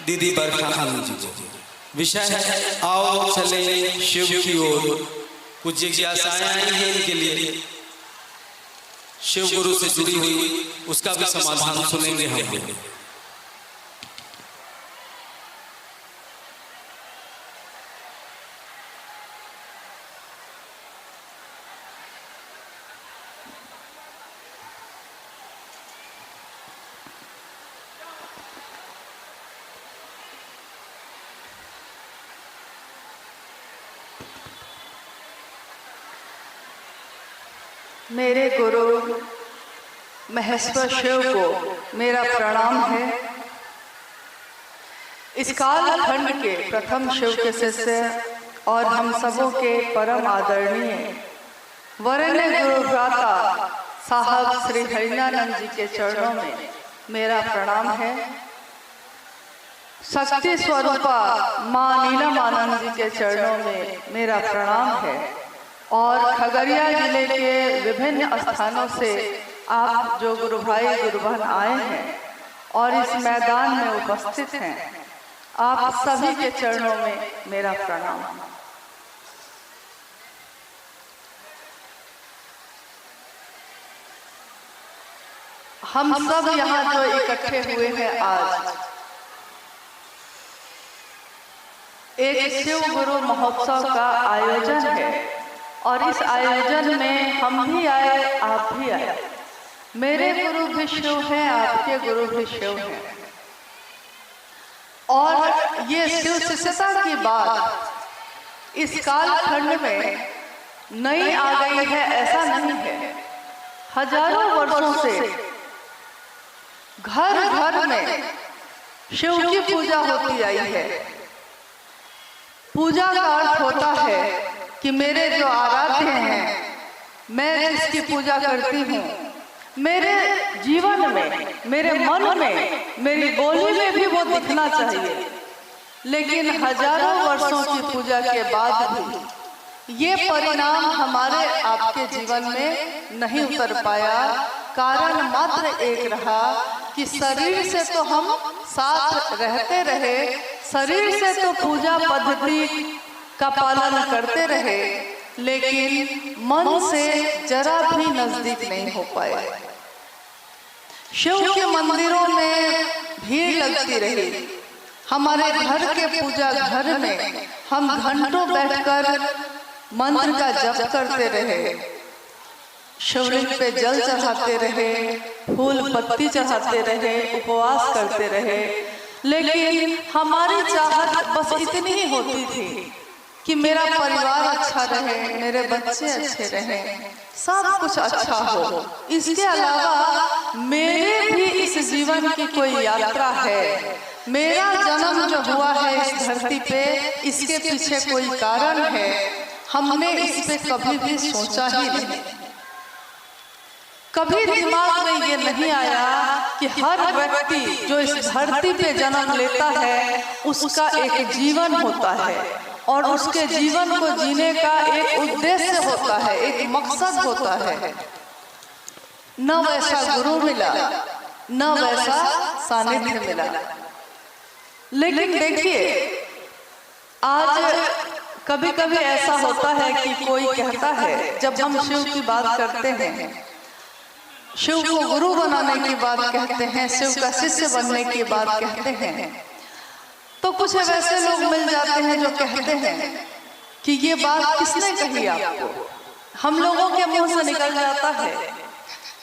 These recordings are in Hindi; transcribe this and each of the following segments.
दीदी बरखा खानम जी को। विषय है आओ चले शिव की ओर। कुछ जिज्ञासाएं आई हैं इनके लिए, शिव गुरु से जुड़ी हुई, उसका भी समाधान सुनेंगे हम लोग। मेरे गुरु महेश्वर शिव को मेरा प्रणाम है। इस काल खंड के प्रथम शिव के शिष्य और हम सबों के परम आदरणीय वरेण्य गुरु भ्राता साहब श्री हरिनानंद जी के चरणों में मेरा प्रणाम है। शक्ति स्वरूपा माँ नीलमानंद जी के चरणों में मेरा प्रणाम है। और खगड़िया जिले के विभिन्न स्थानों से आप जो गुरु भाई गुरु बहन आए हैं और इस मैदान में उपस्थित हैं, आप सभी के चरणों में मेरा प्रणाम। हम सब यहाँ जो इकट्ठे हुए हैं आज एक शिव गुरु महोत्सव का आयोजन है और इस आयोजन में हम भी आए, आप भी आए। मेरे गुरु भी शिव हैं, आपके गुरु भी शिव हैं। और ये शिव शिष्यता की बात इस काल खंड में नई आ गई है ऐसा नहीं है। हजारों वर्षों से घर घर में शिव की पूजा होती आई है। पूजा का अर्थ होता है कि मेरे जो आराध्य हैं, मैं जिसकी पूजा करती हूँ, मेरे जीवन में, मेरे मन में, मेरी बोली में भी वो दिखना चाहिए। लेकिन हजारों वर्षों की पूजा के बाद भी ये परिणाम हमारे आपके जीवन में नहीं उतर पाया। कारण मात्र एक रहा कि शरीर से तो हम साथ रहते रहे, शरीर से तो पूजा पद्धति का पालन करते रहे, लेकिन मन से जरा भी नजदीक नहीं हो पाए। शिव के मंदिरों में भीड़ लगती रही। हमारे घर के पूजा घर में हम घंटों बैठकर मंत्र का जप करते रहे, शिवलिंग पे जल चढ़ाते रहे, फूल पत्ती चढ़ाते रहे, उपवास करते रहे। लेकिन हमारी चाहत बस इतनी ही होती थी कि मेरा परिवार अच्छा रहे, मेरे बच्चे अच्छे रहें, सब कुछ अच्छा हो। इसके अलावा मेरे भी इस जीवन की कोई यात्रा है, मेरा जन्म जो हुआ है इस धरती पे, इसके पीछे कोई कारण है। हमने इस पे कभी भी सोचा ही नहीं। कभी दिमाग में ये नहीं आया कि हर व्यक्ति जो इस धरती पे जन्म लेता है उसका एक जीवन होता है और उसके जीवन को जीने का एक उद्देश्य होता है, एक मकसद होता है। न वैसा गुरु मिला, न वैसा सानिध्य मिला। लेकिन देखिए, आज कभी कभी ऐसा होता है कि कोई कहता है, जब हम शिव की बात करते हैं, शिव को गुरु बनाने की बात कहते हैं, शिव का शिष्य बनने की बात कहते हैं, तो कुछ वैसे लोग मिल जाते हैं जो कहते हैं कि ये बात किसने कही आपको। हम लोगों के मुंह से निकल जाता है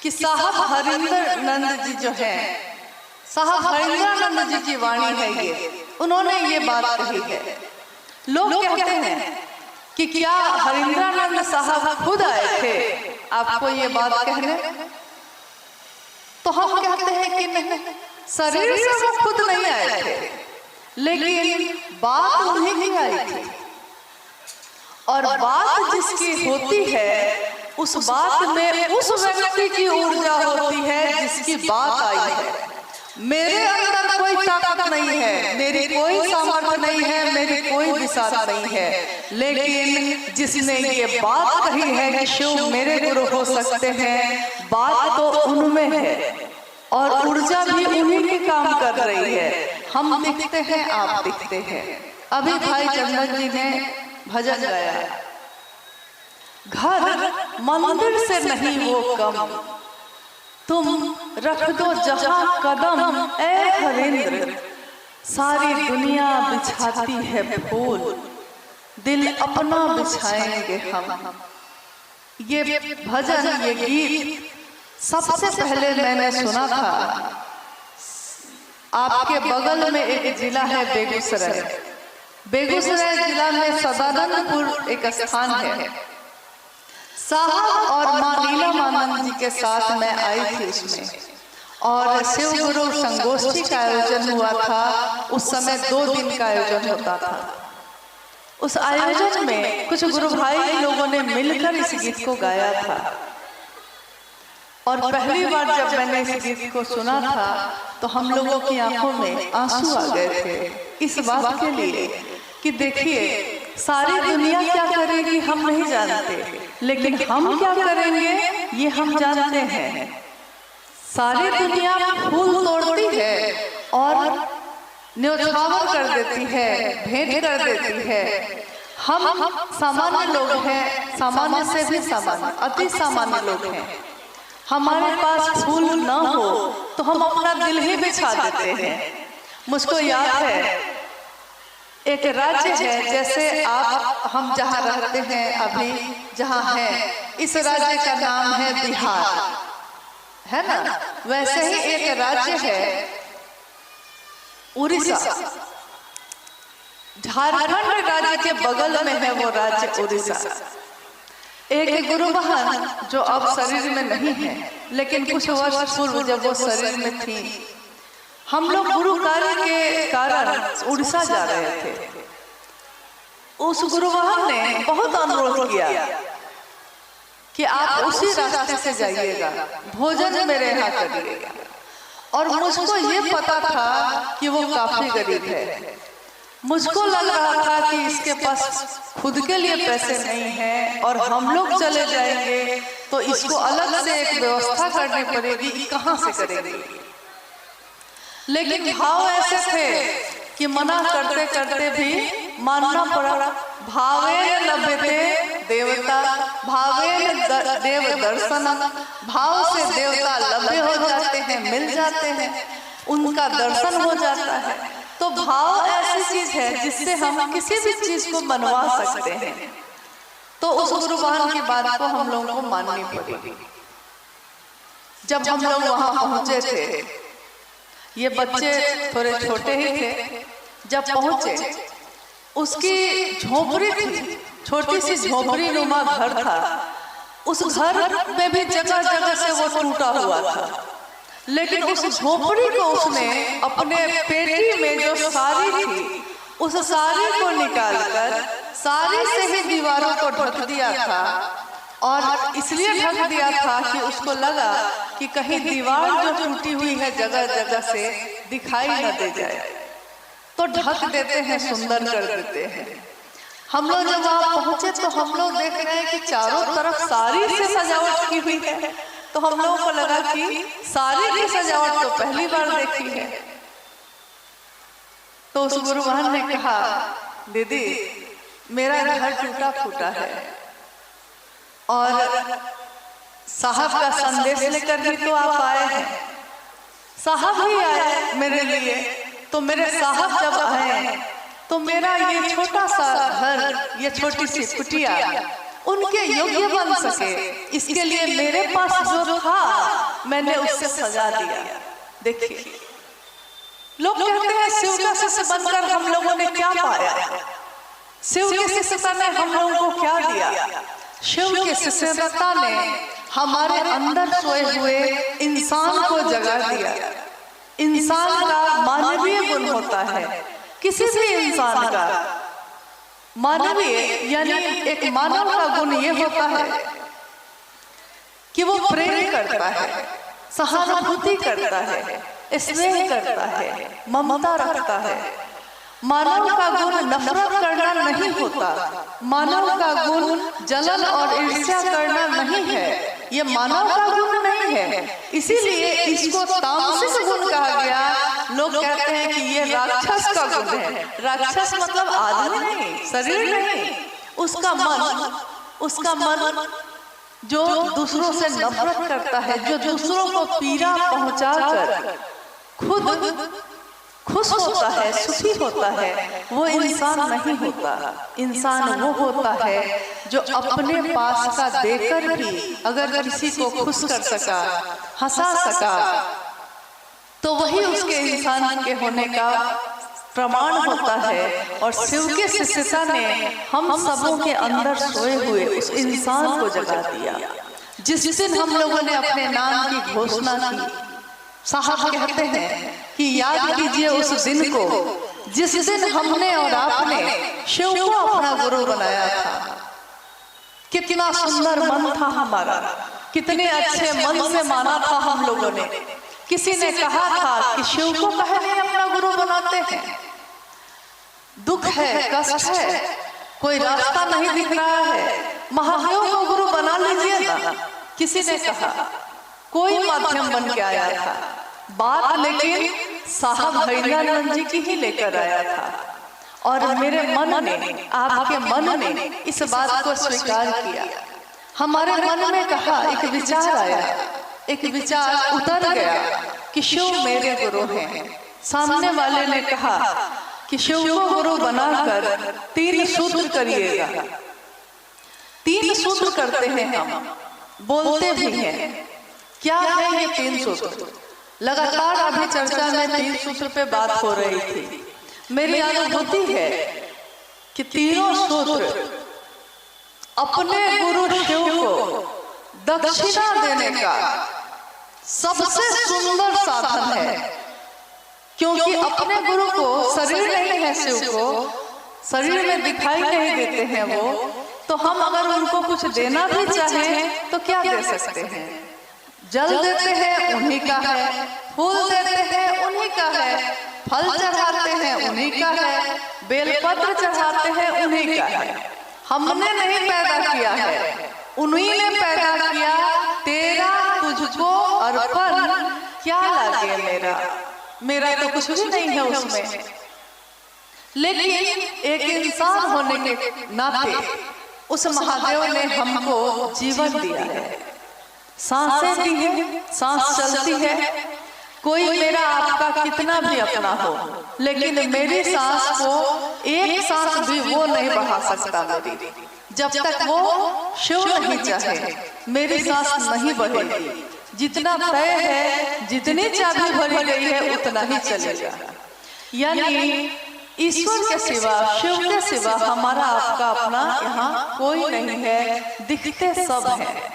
कि साहब हरिंदर नंद जी जो हैं, साहब हरिंद्रानंद जी की वाणी है ये, उन्होंने ये बात कही है। लोग कहते हैं कि क्या हरिंद्रानंद साहब खुद आए थे आपको ये बात कहने? तो हम कहते हैं कि नहीं, शरीर से वो खुद नहीं आए थे, लेकिन बात उन्हीं की आई थी। और बात जिसकी होती है उस बात में उस व्यक्ति की ऊर्जा होती है जिसकी बात आई है। मेरे अंदर कोई ताकत नहीं है, मेरी कोई सामर्थ्य नहीं है, मेरी कोई दिशा नहीं है, लेकिन जिसने ये बात कही है कि शिव मेरे गुरु हो सकते हैं, बात तो उनमें है और ऊर्जा भी उन्हीं की काम कर रही है। हम दिखते हैं, आप दिखते हैं। अभी भाई चंदन जी ने भजन गाया, घर मंदिर से नहीं वो कम, तुम रख दो जहां कदम ऐ हरेंद्र, सारी दुनिया बिछाती है फूल, दिल अपना बिछाएंगे हम। ये भजन, ये गीत सबसे पहले मैंने सुना था। आपके बगल में एक जिला है बेगूसराय, बेगूसराय जिला में सदानंदपुर एक स्थान है। साहब और माँ नीलमानंद जी के साथ मैं आई थी उसमें, और शिव गुरु संगोष्ठी का आयोजन हुआ था। उस समय 2 दिन का आयोजन होता था। उस आयोजन में कुछ गुरु भाई लोगों ने मिलकर इस गीत को गाया था, और पहली बार जब मैंने इस गीत को सुना था तो हम लोगों की आंखों में आंसू आ गए थे इस बात के लिए कि देखिए, सारी दुनिया क्या करेगी हम नहीं जानते, लेकिन हम क्या करेंगे ये हम जानते हैं। सारी दुनिया फूल तोड़ती है और न्योछावर कर देती है, भेंट कर देती है। हम सामान्य लोग हैं, सामान्य से भी सामान्य, अति सामान्य लोग हैं। हमारे पास फूल न हो तो हम अपना दिल ही बिछा देते हैं। मुझको याद है, एक राज्य है, जैसे आप हम जहाँ रहते हैं अभी जहाँ हैं, इस राज्य का नाम है बिहार, है ना। वैसे ही एक राज्य है उड़ीसा, झारखंड राज्य के बगल में है वो राज्य उड़ीसा। एक गुरु बहन जो अब शरीर में नहीं है, लेकिन कुछ वर्ष पूर्व जब वो शरीर में थी, हम लोग गुरु कार्य के कारण उड़ीसा जा रहे थे। उस गुरु बहन ने बहुत अनुरोध किया कि आप उसी रास्ते से जाइएगा, भोजन मेरे यहाँ करिएगा। और मुझको ये पता था कि वो काफी गरीब है। मुझको लग रहा था कि इसके पास खुद के लिए पैसे नहीं हैं और हम लोग चले जाएंगे तो इसको अलग से एक व्यवस्था करनी पड़ेगी, कहाँ से करेंगे। लेकिन भाव ऐसे थे कि मना करते करते भी मानना पड़ा। भावेन लभते देवता, भावेन देव दर्शन, भाव से देवता लभ्य हो जाते हैं, मिल जाते हैं, उनका दर्शन हो जाता है। तो भाव ऐसी चीज है जिससे हम किसी भी चीज को मनवा सकते हैं। तो उस गुरु बहन की बात को हम लोगों को माननी पड़ेगी। जब हम लोग वहां पहुंचे थे, ये बच्चे थोड़े छोटे ही थे, जब पहुंचे उसकी झोपड़ी थी, छोटी सी झोपड़ी नुमा घर था। उस घर में भी जगह जगह से वो टूटा हुआ था, लेकिन उस झोपड़ी को उसने अपने पेटी में जो साड़ी थी, उस साड़ी को निकालकर साड़ी से ही दीवारों को ढक दिया था। और इसलिए ढक दिया था कि उसको लगा कि कहीं दीवार जो टूटी हुई है जगह जगह से दिखाई न दे जाए, तो ढक देते हैं, सुंदर कर देते हैं। हम लोग जब वहां पहुंचे तो हम लोग देख रहे हैं कि चारों तरफ साड़ी से सजावट की हुई है। तो हम लोगों को लगा कि साड़ी की सजावट तो पहली बार देखी है। तो उस गुरु बहन ने कहा, दीदी मेरा घर टूटा फूटा है और साहब का संदेश लेकर ही तो आप आए हैं। साहब ही आए मेरे लिए, तो मेरे साहब जब आए तो मेरा ये छोटा सा घर, ये छोटी सी कुटिया उनके योग्य बन सके, इसके लिए मेरे पास जो था मैंने उससे सजा दिया। देखिए, लोग कहते हैं शिव के शिष्य बनकर हम लोगों ने क्या पाया, शिव के शिष्यता ने हम लोगों को क्या दिया। शिव के शिष्यता ने हमारे अंदर सोए हुए इंसान को जगा दिया। इंसान का मानवीय गुण होता है, किसी भी इंसान का मानवीय यानी एक मानव का गुण ये होता है कि वो प्रेम करता है, सहानुभूति करता है, स्नेह करता है, ममता रखता है। मानव का गुण नफरत करना नहीं होता, मानव का गुण जलन और ईर्ष्या करना नहीं है। ये मानव का गुण नहीं है, इसीलिए इसको तामसिक गुण कहा गया। लोग कहते हैं कि ये राक्षस का गुण है। राक्षस मतलब आदमी नहीं, शरीर नहीं, उसका मन जो दूसरों से नफरत करता है, जो दूसरों को पीड़ा पहुंचाकर खुद खुश होता है, सुखी होता है, वो इंसान नहीं होता। इंसान वो होता है जो अपने पास का देकर भी अगर किसी को खुश कर सका, हंसा सका, तो वही उसके इंसान के होने का प्रमाण होता है। और शिव के शिष्यता ने हम सबों के अंदर सोए हुए उस इंसान को जगा दिया। जिस दिन हम लोगों ने अपने नाम की घोषणा की, साहब कहते हैं कि याद कीजिए उस दिन को जिस दिन हमने और आपने शिव को अपना गुरु बनाया था। कितना सुंदर मन था हमारा, कितने अच्छे मन से माना था हम लोगों ने। किसी ने कहा था कि शिव को कहे नहीं अपना गुरु बनाते हैं, दुख है, कष्ट है, कोई रास्ता नहीं दिख रहा है, महादेव को गुरु बना लीजिए ना। किसी ने कहा, कोई माध्यम बन के आया था, बात लेकिन साहब हैदरानंद जी की ही लेकर आया था। और मेरे मन ने, आपके मन ने इस बात को स्वीकार किया। हमारे मन में कहा, एक विचार आया, एक विचार उतर गया कि शिव मेरे गुरु हैं। सामने वाले ने कहा कि शिव को गुरु बनाकर 3 सूत्र करिएगा। 3 सूत्र करते हैं हम, बोलते भी हैं। क्या है ये 3 सूत्र? लगातार अभी चर्चा में 3 सूत्र पे बात हो रही थी। मेरी अनुभूति है कि तीनों सूत्र अपने गुरु शिव को दक्षिणा देने का सबसे सुंदर साधन है। क्योंकि अपने गुरु को शरीर नहीं है, शिव को शरीर में दिखाई नहीं देते हैं वो, तो हम अगर उनको कुछ देना भी चाहें तो क्या दे सकते हैं? जल देते हैं, उन्हीं का है, फूल देते हैं, उन्हीं का है, फल चढ़ाते हैं, उन्हीं का है, बेलपत्र चढ़ाते हैं, उन्हीं का है। हमने नहीं पैदा किया है, उन्हीं ने पैदा किया। तेरा तुझको अर्पण क्या लागे मेरा, मेरा तो कुछ भी नहीं है उसमें। लेकिन एक इंसान होने के नाते उस महादेव ने हमको जीवन दिया है, सांसें दी है, सांस चलती है। कोई मेरा आपका कितना भी अपना हो, लेकिन मेरी सांस को एक सांस भी वो नहीं बढ़ा सकता मेरी, जब तक वो शिव नहीं चाहे मेरी सांस नहीं बढ़ेगी। जितना तय है, जितनी चाबी भरी गई है, उतना ही चलेगा। यानी ईश्वर के सिवा, शिव के सिवा हमारा आपका अपना यहाँ कोई नहीं है। दिखते सब हैं,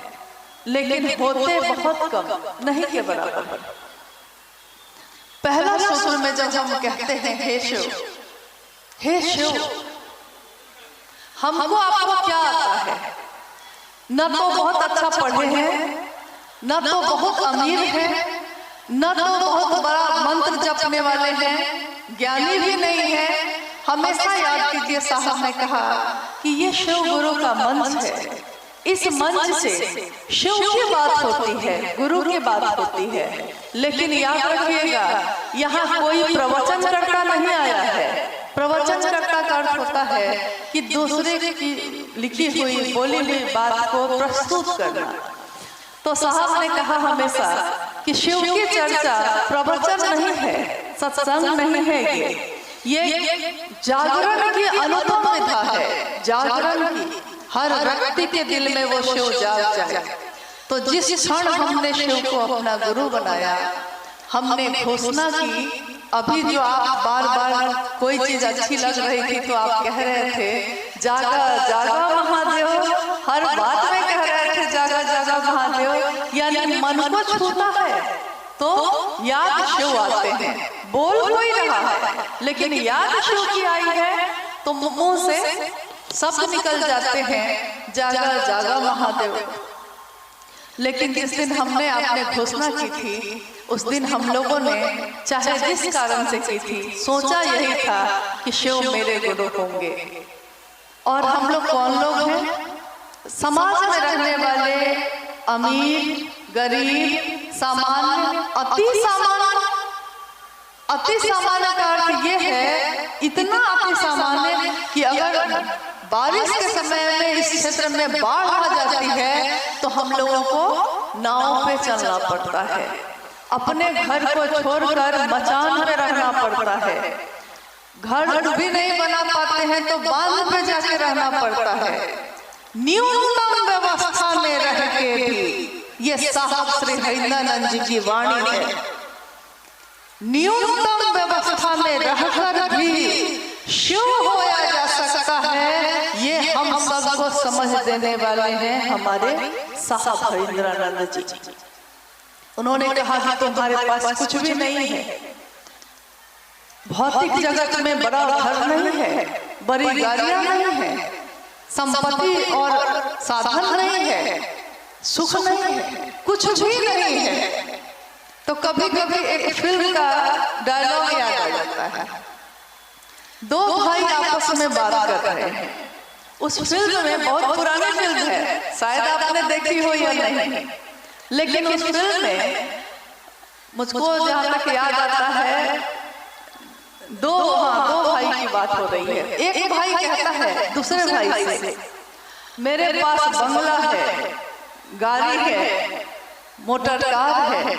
लेकिन होते बहुत कम, नहीं के बराबर। पहला सूत्र में जब हम कहते हैं हे शिव, हे शिव, हमको आपको क्या आता है? न तो बहुत अच्छा पढ़े हैं, न तो बहुत अमीर हैं, न तो बहुत बड़ा मंत्र जपने वाले हैं, ज्ञानी भी नहीं है। हमेशा याद कीजिए, साहब ने कहा कि ये शिव गुरु का मंच है। इस मंच से शिव की बात होती है, गुरु की बात होती है। लेकिन याद रखिएगा, यहाँ कोई प्रवचन करता नहीं आया है। प्रवचन करता का अर्थ होता है कि दूसरे की लिखी हुई, बोली हुई बात को प्रस्तुत करना। तो साहब ने कहा हमेशा कि शिव की चर्चा प्रवचन नहीं है, सत्संग नहीं है, ये जागरण की अनुपम विधा है। जागरण की, हर व्यक्ति के दिल में वो शिव जाग जाए। तो जिस क्षण हमने शिव को अपना गुरु बनाया, हमने घोषणा की। अभी जो आप बार बार कोई चीज अच्छी लग रही थी तो आप कह रहे थे जागा जागा महादेव, हर बात में कह रहे थे जागा जागा महादेव। यानी मन को छूता है तो याद शिव आते हैं। बोल कोई रहा है, लेकिन याद शिव की आई है तो मुंह से शब्द निकल जाते हैं जागा जागा महादेव। लेकिन जिस दिन हमने आपने घोषणा की थी, उस दिन हम लोगों ने चाहे जिस कारण से की थी, सोचा यही था कि शिव मेरे गुरु होंगे। और हम लोग कौन लोग हैं? समाज में रहने वाले अमीर, गरीब, सामान्य, अति सामान्य। अति सामान्य का अर्थ ये है इतना अति सामान्य कि अगर बारिश के समय में इस क्षेत्र में बाढ़ आ जाती है तो हम लोगों को नाव पे चलना पड़ता है, अपने घर को छोड़कर मचान पे रहना पड़ता है, घर भी नहीं बना पाते हैं तो बांध पे जाके रहना पड़ता है। न्यूनतम व्यवस्था में रह के भी ये साहब श्री हरिंद्रानंद जी की वाणी है। न्यूनतम व्यवस्था में रहकर भी शिव होया जा सकता है, ये हम सबको समझ देने वाले हैं हमारे साहब हरिंद्रानंद जी। उन्होंने कहा कि तुम्हारे पास कुछ भी नहीं है, भौतिक जगत में बड़ा घर नहीं है, बड़ी गाड़ियां नहीं है, संपत्ति और साधन नहीं है, सुख नहीं है, कुछ भी नहीं है। तो कभी कभी एक फिल्म का डायलॉग याद आ जाता है। दो भाई आपस में बात कर रहे हैं। उस फिल्म में, बहुत पुरानी फिल्म है, शायद आपने देखी हो या नहीं, लेकिन उस फिल्म में मुझको जहां तक याद आता है दो भाई की बात हो रही है। एक भाई कहता है दूसरे भाई से, मेरे पास बंगला है, गाड़ी है, मोटर कार है,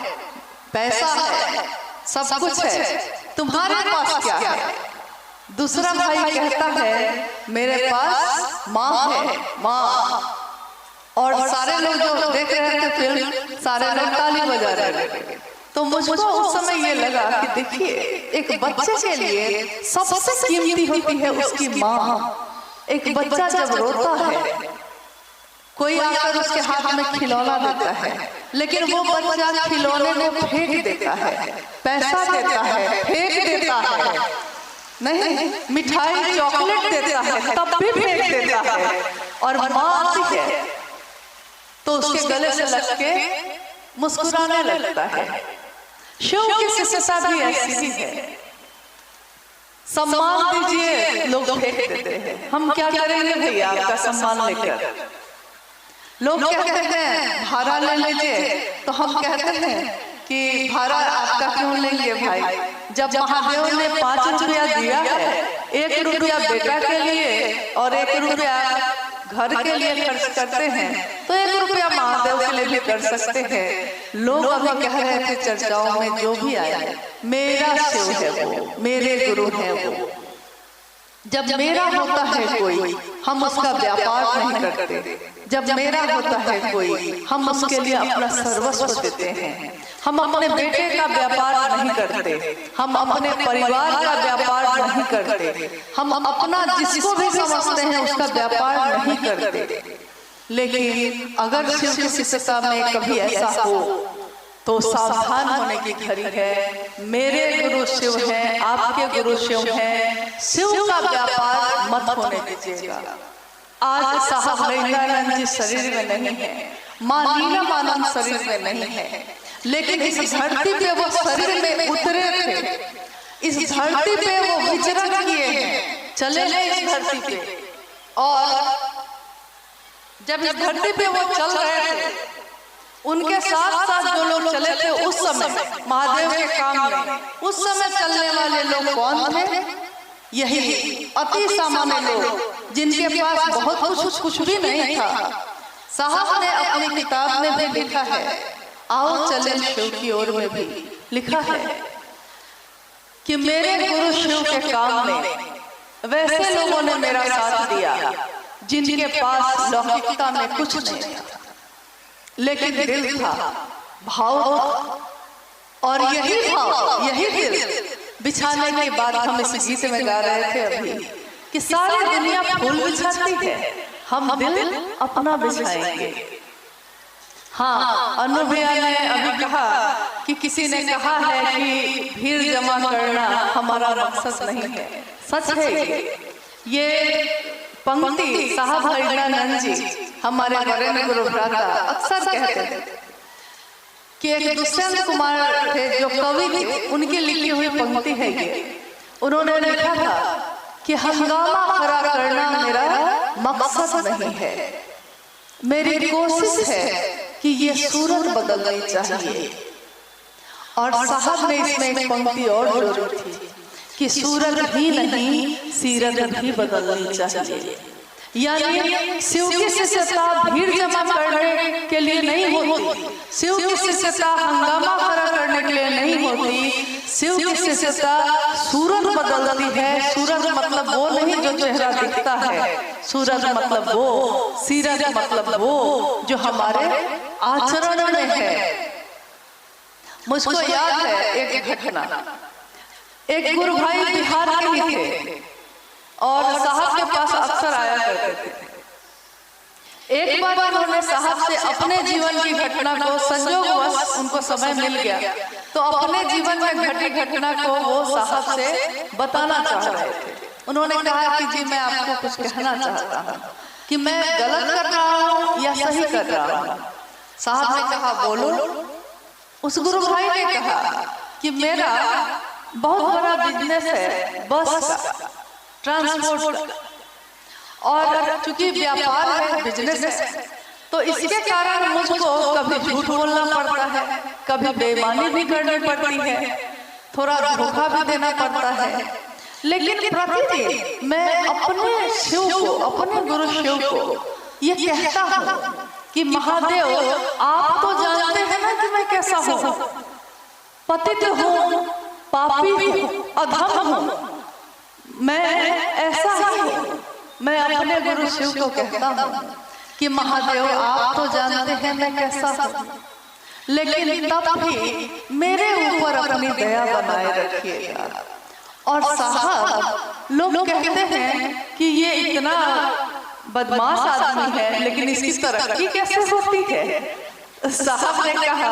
पैसा है, सब कुछ है, तुम्हारे पास क्या है? दूसरा भाई कहता है मेरे पास माँ है, माँ। और सारे लोग जो देख रहे थे फिल्म, सारे लोग ताली बजा रहे थे। तो मुझको उस समय ये लगा कि देखिए, एक बच्चे के लिए सबसे कीमती होती है उसकी माँ। एक बच्चा जब रोता है, कोई आकर उसके हाथ में खिलौना देता है, लेकिन वो बच्चा खिलौने में फेंक देता है, पैसा देता है फेंक देता है, नहीं मिठाई चॉकलेट देता है तब भी फेंक देता है। और माँ आती है तो उसके गले से लग के मुस्कुराने लगता है। शिव की शिष्यता भी ऐसी है, सम्मान दीजिए लोग फेंक देते हैं। हम क्या करेंगे भैया आपका सम्मान लेकर? लोग कहते हैं भाड़ा ले लीजिए, तो हम कहते हैं कि भाड़ा आपका क्यों लेंगे भाई? जब महादेव ने 5 रुपया दिया है, 1 रुपया बेटा के लिए और 1 रुपया घर के लिए खर्च करते हैं, तो 1 रुपया महादेव के लिए भी कर सकते हैं। लोग अभी कह रहे थे चर्चाओं में, जो भी आया मेरा शिव है वो, मेरे गुरु है वो। जब मेरा होता है कोई, हम उसका व्यापार नहीं करते। जब मेरा होता है कोई, हम उसके लिए अपना सर्वस्व देते हैं। हम अपने बेटे का व्यापार नहीं करते, हम अपने परिवार का व्यापार नहीं करते, हम अपना जिसको भी समझते हैं उसका व्यापार नहीं करते। लेकिन अगर शिव की शिष्यता में कभी ऐसा हो तो सावधान होने की घड़ी है। मेरे गुरु शिव हैं, आपके गुरु शिव हैं, शिव का व्यापार मत होने दीजिएगा। आज साहब हरिंद्रानंद जी शरीर में नहीं है, माँ नीलमानंद शरीर में नहीं है, लेकिन इस धरती पे वो शरीर में उतरे थे, इस धरती पे वो विचरण किए हैं, चले गए इस धरती पे। और जब इस धरती पे वो चल रहे थे, उनके साथ साथ जो लोग चले थे उस समय महादेव के काम में, उस समय चलने वाले लोग कौन थे? यही अति सामान्य लोग, जिनके पास बहुत कुछ भी नहीं था। साहब ने अपनी किताब में भी लिखा है, आओ चले शिव की ओर में भी लिखा है कि मेरे गुरु शिव के काम में वैसे लोगों ने मेरा साथ दिया जिनके पास लौकिकता में कुछ नहीं था, लेकिन दिल था, भाव था। और यही भाव, यही दिल बिछाने के बाद हम इस गीत में गा रहे थे अभी कि सारी दुनिया फूल बिछाती है, हम दिल अपना बिछाएंगे। हाँ, अनु भैया ने अभी कहा कि किसी ने कहा है कि भीड़ जमा करना हमारा मकसद नहीं है। सच है ये पंक्ति साहब हरिंद्रानंद जी हमारे वरेण्य गुरु भ्राता अक्सर कहते थे कि एक दुष्यंत कुमार थे जो कवि थे, उनकी लिखी हुई पंक्ति है ये। उन्होंने लिखा था कि हंगामा खड़ा करना मेरा मकसद नहीं है, मेरी कोशिश है कि ये सूरत बदलनी चाहिए। और साहब ने इसमें एक पंक्ति और जोड़ी थी कि सूरत ही नहीं सीरत भी बदलनी चाहिए। यानी शिव की शिष्यता भीड़ जमा करने के लिए नहीं होती, शिव की शिष्यता हंगामा खड़ा करने के लिए नहीं होती। शिव की शिष्यता सूरत बदलती है। सूरत मतलब वो नहीं जो चेहरा दिखता है, सूरत मतलब वो, सीरत मतलब वो जो हमारे आचरण में है। मुझको याद है एक घटना, एक गुरु भाई बिहार के ही थे और साहब के पास अक्सर आया करते थे। एक बार उन्होंने साहब से अपने जीवन की घटना को, संयोगवश उनको समय मिल गया तो अपने जीवन में घटी घटना को वो साहब से बताना चाह रहे थे। उन्होंने कहा कि जी मैं आपको कुछ कहना चाहता हूँ कि मैं गलत कर रहा हूँ या सही कर रहा हूँ। साहब ने कहा बोलो। उस गुरु भाई ने कहा कि मेरा बहुत बड़ा बिजनेस है बस का, ट्रांसपोर्ट का, और चूंकि व्यापार है, बिजनेस है, तो इसके कारण मुझको कभी झूठ बोलना पड़ता है, कभी बेईमानी भी करनी पड़ती है, थोड़ा धोखा भी देना पड़ता है। लेकिन प्रतिदिन मैं अपने शिव को, अपने गुरु शिव को ये कहता हूँ कि महादेव आप तो जानते हैं ना कि मैं कैसा हूँ, पतित हूँ, पापी हूँ, अधम हूँ, मैं ऐसा ही हूँ। मैं अपने गुरु शिव को कहता हूँ कि महादेव आप तो जानते हैं मैं कैसा हूँ, लेकिन तब भी मेरे ऊपर अपनी दया बनाए रखिएगा। और साहब लोग कहते हैं कि ये इतना बदमाश आदमी है लेकिन इसकी तरक्की कैसे होती है। साहब ने कहा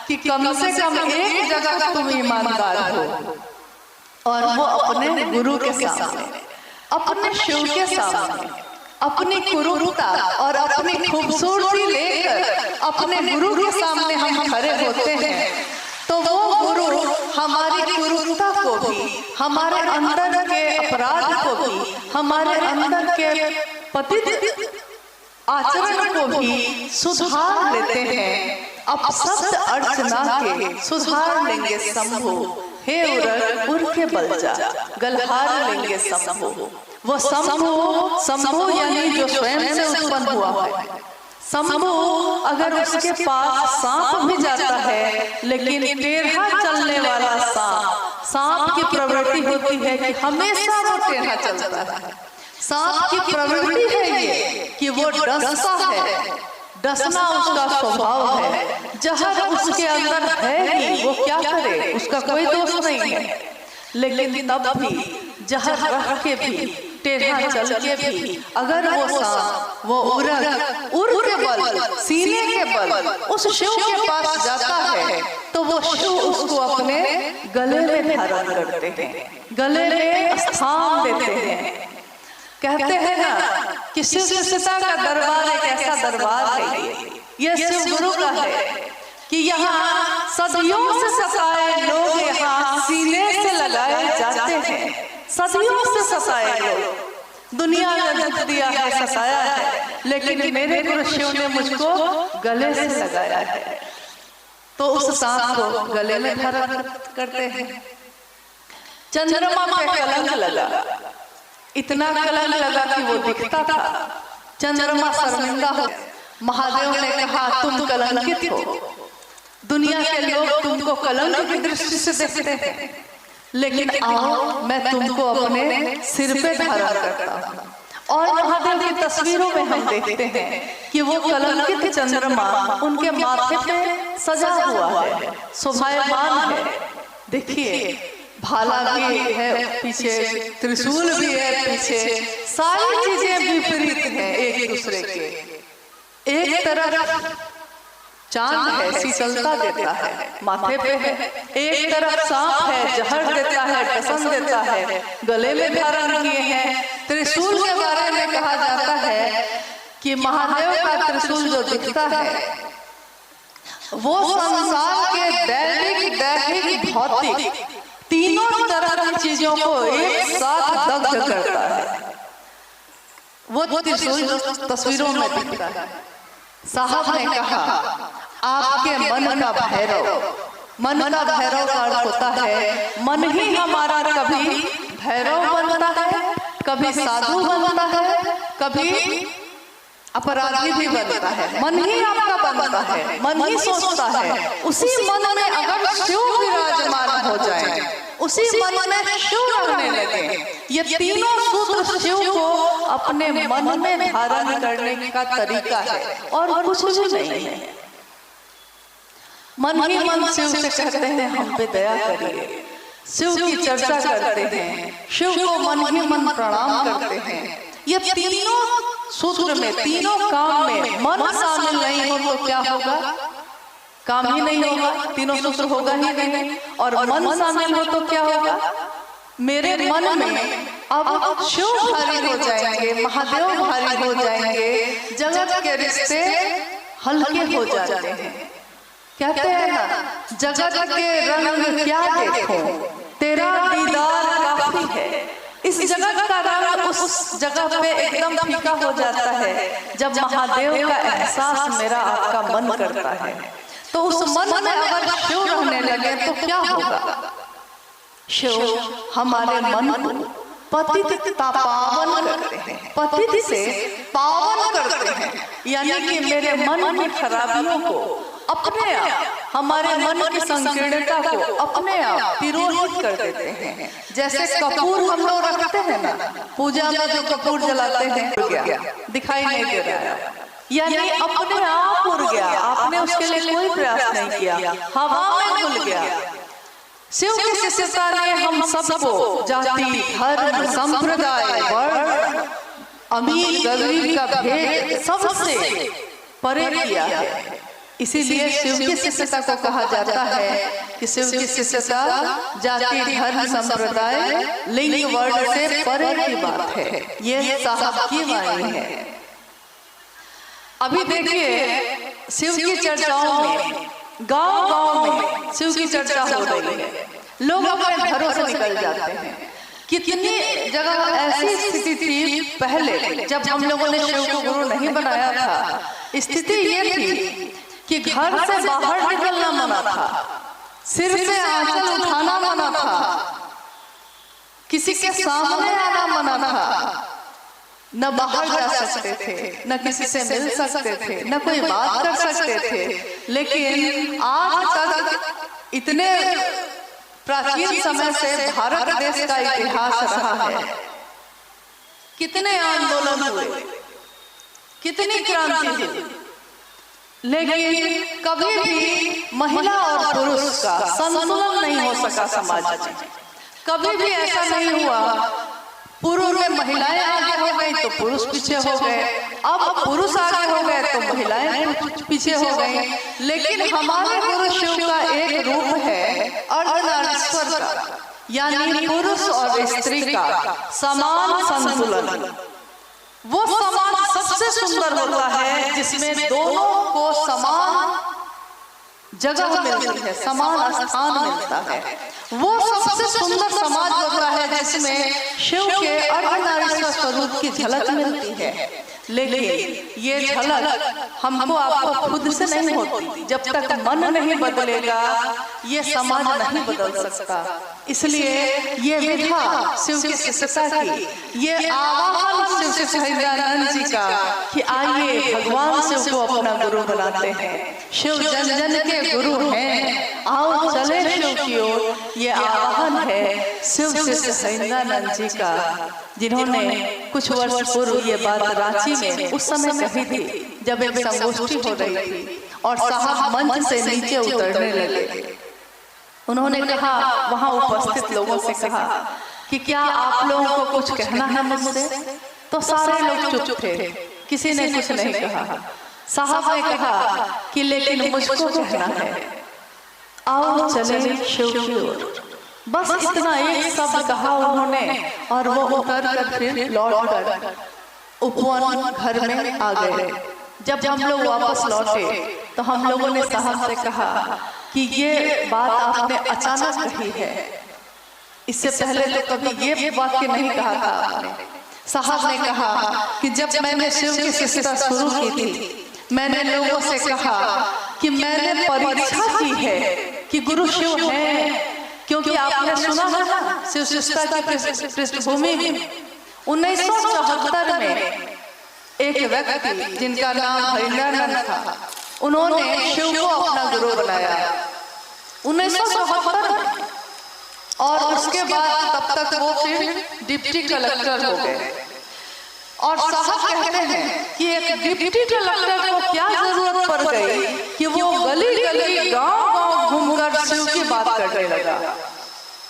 कि कम से कम एक जगह तुम ईमानदार हो और वो अपने गुरु के सामने, अपने शिव के सामने अपनी कुरूपता और अपनी खूबसूरती लेकर अपने गुरु के सामने हम खड़े होते हैं तो वो गुरु हमारी कुरूपता को भी, हमारे अंदर के अपराध को भी, हमारे अंदर के पतित आचरण को भी सुधार लेते हैं। अब शब्द अर्चना के सुधार लेंगे शंभु, हे उर के बल जा गलहार लेंगे शंभु। वो शंभु यानी जो स्वयं से उत्पन्न हुआ है। शंभु अगर उसके पास सांप भी जाता है लेकिन टेढ़ा चलने वाला सांप की प्रवृत्ति होती है कि हमेशा वो टेढ़ा चलता है। सांप की प्रवृत्ति है ये कि वो डसता है, डसना उसका स्वभाव है। जहर उसके अंदर है ही, वो क्या करे, उसका कोई दोष नहीं है। लेकिन तब भी जहर रख के भी, टेढ़ा चल के भी अगर वो सांप, वो उर के बल, सीने के बल उस शिव के पास जाता है तो वो शिव उसको अपने गले में धारण करते हैं, गले में स्थान देते हैं। कहते हैं ना कि शिव शिष्यता का दरबार एक ऐसा दरबार है, ये शिव गुरु का है कि यहाँ सदियों से सताए लोग यहाँ सीने से लगाए जाते हैं। सदियों से सताए लोग, दुनिया ने दुख दिया है, सताया है, लेकिन मेरे गुरु शिव ने मुझको गले से लगाया है तो उस सांप को गले में धारण करते हैं। चंद्रमा पे कलंक लगा, इतना कलंक लगा कि वो दिखता था। चंद्रमा शर्मिंदा हो, महादेव ने कहा तुम कलंकित हो, दुनिया के लोग तुमको कलंक की दृष्टि से देखते हैं, लेकिन आओ मैं तुमको अपने सिर पे धारण करता हूँ। और महादेव की तस्वीरों में हम देखते हैं कि वो कलंकित चंद्रमा उनके माथे पे सजा हुआ है, शोभायमान है। देखिए भाला भी है पीछे, त्रिशूल भी है पीछे, सारी चीजें विपरीत हैं एक दूसरे के। एक तरफ चांद है, शीतलता देता है, माथे पे है, एक तरफ सांप है, जहर देता है, डसन देता है, गले में धारण किए हैं। त्रिशूल के बारे में कहा जाता है कि महादेव का त्रिशूल जो दिखता है वो संसार के दैहिक भौतिक तीनों तरह की चीजों को एक साथ दग्ध करता है। वो त्रिशूल तस्वीरों में दिखता है। साहब ने कहा, आपके मन का भैरव, मन का भैरव का अर्थ होता है मन ही हमारा कभी भैरव बनता है, कभी साधु बनता है, कभी अपराधी भी बनता है। मन ही आपका बनता है, मन ही सोचता है। उसी मन में अगर शिव विराजमान हो जाए, उसी मन में शिव रहने लगे, ये तीनों सूत्र शिव को अपने मन में धारण करने का तरीका है और कुछ भी नहीं है। मन ही मन शिव से कहते हैं हम पे दया करिए, शिव की चर्चा करते हैं, शिव को मन ही मन प्रणाम करते हैं। ये तीनों सूत्र में, तीनों काम में मन शामिल नहीं हो तो क्या होगा? काम ही नहीं होगा, तीनों सूत्र होगा ही नहीं। और मन शामिल हो तो क्या होगा? मेरे मन में अब शिव भारी हो जाएंगे, महादेव भारी हो जाएंगे, जगत के रिश्ते हल्के हो जाते हैं। कहते हैं ना, जगत के रंग क्या देखो, तेरा दीदार काफी है। इस जगत का रंग उस जगह पे एकदम फीका हो जाता है जब महादेव का एहसास मेरा आपका मन करता है। तो उस मन में अगर शिव रहने लगे तो क्या होगा? शिव हमारे मन को पतित पावन करते हैं, पतित से पावन करते हैं, यानी कि मेरे मन की खराबियों को अपने आप, हमारे मन की संकीर्णता को अपने आप तिरोहित कर देते हैं। जैसे कपूर हम लोग रखते हैं ना, पूजा में जो कपूर जलाते हैं, दिखाई नहीं दे रहा है, यानी अपने आप उड़ गया, आपने उसके लिए कोई प्रयास नहीं किया, हवा में घुल गया। शिव की शिष्यता ने हम सबको जाति, धर्म, संप्रदाय, वर्ण, अमीर गरीब का भेद सबसे परे किया है। इसीलिए शिव की शिष्यता को कहा जाता है कि शिव की शिष्यता जाति, धर्म, संप्रदाय, लिंग, वर्ण से परे की बात है। ये साहब की वाणी है। अभी देखिए, शिव की चर्चाओं में गांव-गांव में शिव की चर्चा हो रही है, लोग अपने घरों से निकल जाते हैं। कितनी जगह ऐसी स्थिति थी पहले जब हम लोगों ने शिव को गुरु नहीं बनाया था, स्थिति ये थी कि घर से बाहर निकलना मना था, सिर पे आंचल उठाना मना था, किसी के सामने आना मना था, न बाहर जा सकते थे, न किसी से मिल सकते थे, न कोई बात कर सकते थे। लेकिन आज तक इतने प्राचीन समय से भारत देश का इतिहास रहा है, कितने आंदोलन हुए, कितनी क्रांति हुई, लेकिन कभी भी महिला और पुरुष का संतुलन नहीं हो सका समाज में। कभी भी ऐसा नहीं हुआ पूर्व में महिलाएं आगे हो गई तो पुरुष पीछे हो गए, अब पुरुष आगे हो गए तो महिलाएं पीछे हो गई। लेकिन हमारे गुरु शिव का एक रूप है अर्धनारीश्वर का, यानी पुरुष और स्त्री का समान संतुलन। वो समाज सबसे सुंदर होता है जिसमें दोनों को समान जगह मिलती है, समान स्थान मिलता है। वो सबसे सुंदर समाज होता है जिसमें शिव के अर्धनारीश्वर स्वरूप की झलक मिलती है। लेकिन ये झलक हमको आपको खुद से नहीं होती, जब तक मन नहीं बदलेगा ये समाज नहीं बदल सकता। इसलिए ये विधा शिव की शिष्यता की, ये आवाहन शिव के सच्चिदानंद जी का कि आइए भगवान शिव को अपना गुरु बनाते हैं। शिव जन जन के गुरु हैं, आओ चले शिव की ओर। ये आवाहन है शिव शिष्य सच्चिदानंद जी का, जिन्होंने कुछ वर्ष पूर्व ये बात रांची में उस समय कही थी जब एक संगोष्ठी हो रही थी और साहब मंच से नीचे उतरने लगे। उन्होंने कहा, वहां उपस्थित लोगों से कहा कि क्या आप लोगों को कुछ कहना है मुझसे? तो सारे लोग चुप थे, किसी ने कुछ नहीं कहा। साहब ने कहा कि लेकिन मुझको कहना है, आओ चले शिव की ओर। बस इतना एक शब्द कहा उन्होंने और वो उतर कर फिर लौट कर उपवन घर में आ गए। जब हम लोग वापस लौटे तो हम लोगों ने साहब से कहा कि ये बात आपने अचानक कही है, इससे पहले तो कभी ये वाक्य नहीं कहा था आपने। साहब ने कहा कि जब मैंने शिव की शिष्यता शुरू की थी मैंने लोगों से कहा कि मैंने परीक्षा की है कि गुरु शिव है, क्योंकि आपने सुना है ना शिव सृष्टि की पृष्ठभूमि में 1974 में एक व्यक्ति जिनका नाम हरिनानंद था, उन्होंने शिव को अपना गुरु बनाया 1974 में। और उसके बाद तब तक वो फिर डिप्टी कलेक्टर हो गए। और साहब कहते हैं कि एक डिप्टी कलेक्टर को क्या जरूरत पड़ गई कि वो गली गली गांव गांव घूमकर शिव की बात करने लगा।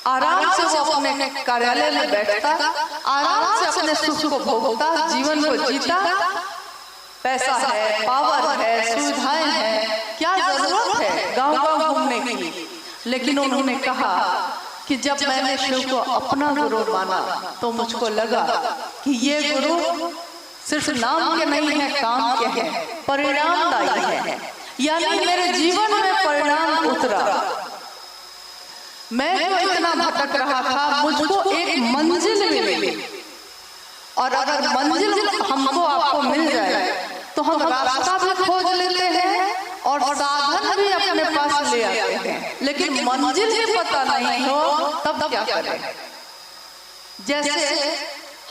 आराम से वो अपने कार्यालय में बैठता, आराम से अपने सुख को भोगता, जीवन को जीता। पैसा है, पावर है, सुविधाएं हैं, क्या जरूरत है गांव गांव घूमने की। लेकिन उन्होंने कहा कि जब मैंने शिव को अपना गुरु माना तो मुझको लगा कि ये गुरु सिर्फ नाम के नहीं है, काम के हैं, परिणामदायी है। यानी मेरे जीवन में परिणाम उतरा। मैं जो इतना भटक रहा था, मुझको एक मंजिल मिली। और अगर मंजिल हमको आपको मिल जाए तो हम रास्ता भी खोज लेते हैं और साधन भी अपने पास ले आते हैं, लेकिन मंजिल ही पता नहीं हो तब क्या करें। जैसे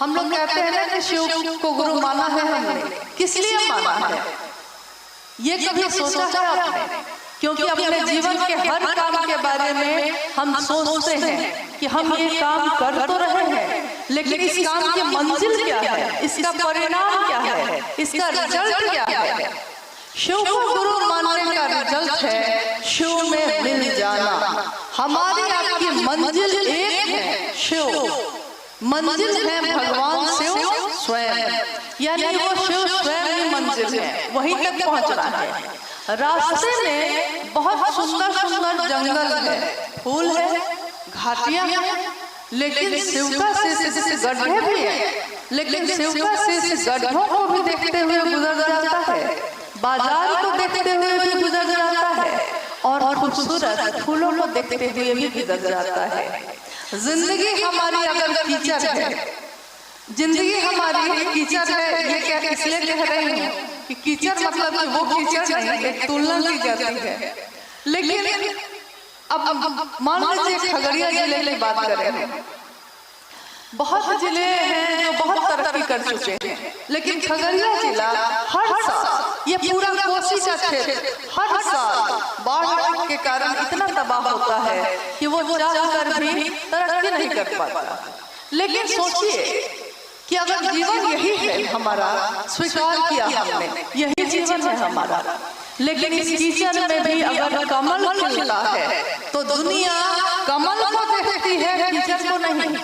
हम लोग कहते हैं ना कि शिव को गुरु माना है हमने, किस लिए माना है ये कभी सोचा है आपने? क्योंकि अपने जीवन के हर काम के बारे में हम सोचते हैं कि हम ये काम कर तो रहे हैं, लेकिन इस काम की मंजिल क्या है, इसका परिणाम क्या है, इसका रिजल्ट क्या है। शिव को गुरु मानने का रिजल्ट है शिव में मिल जाना। हमारी आपकी मंजिल एक है, शिव। मंजिल है भगवान शिव स्वयं, यानी वो शिव स्वयं ही मंजिल है, वहीं तक पहुंचना है। रास्ते में बहुत सुंदर सुंदर जंगल है, फूल है, घाटियां हैं, लेकिन शिव का शीश गड्ढे भी है। लेकिन शिव का शीश गड्ढों को भी देखते हुए गुजर जाता है, बाजार को देखते हुए भी गुजर जाता है, और खूबसूरत फूलों को देखते हुए भी गुजर जाता है। जिंदगी हमारी अगर कीचड़ है, जिंदगी हमारी कीचड़ है, ये क्या इसलिए कह रही हूँ कि कीचड़ मतलब कि वो कीचड़ नहीं, एक तुलना की जाती है। लेकिन अब मान लीजिए खगड़िया जिले की बात करें, बहुत जिले हैं जो बहुत तरक्की कर चुके हैं, लेकिन खगड़िया जिला हर साल, ये पूरा कोसी का क्षेत्र हर साल बाढ़ के कारण इतना तबाह होता है कि वो चाहकर भी तरक्की नहीं कर पाता। लेकिन सोचिए कि अगर जीवन यही है हमारा, स्वीकार किया हमने, यही जीवन है हमारा, लेकिन इस कीचड़ में भी अगर कमल खिलता है तो दुनिया कमल को देखती है, कीचड़ को नहीं।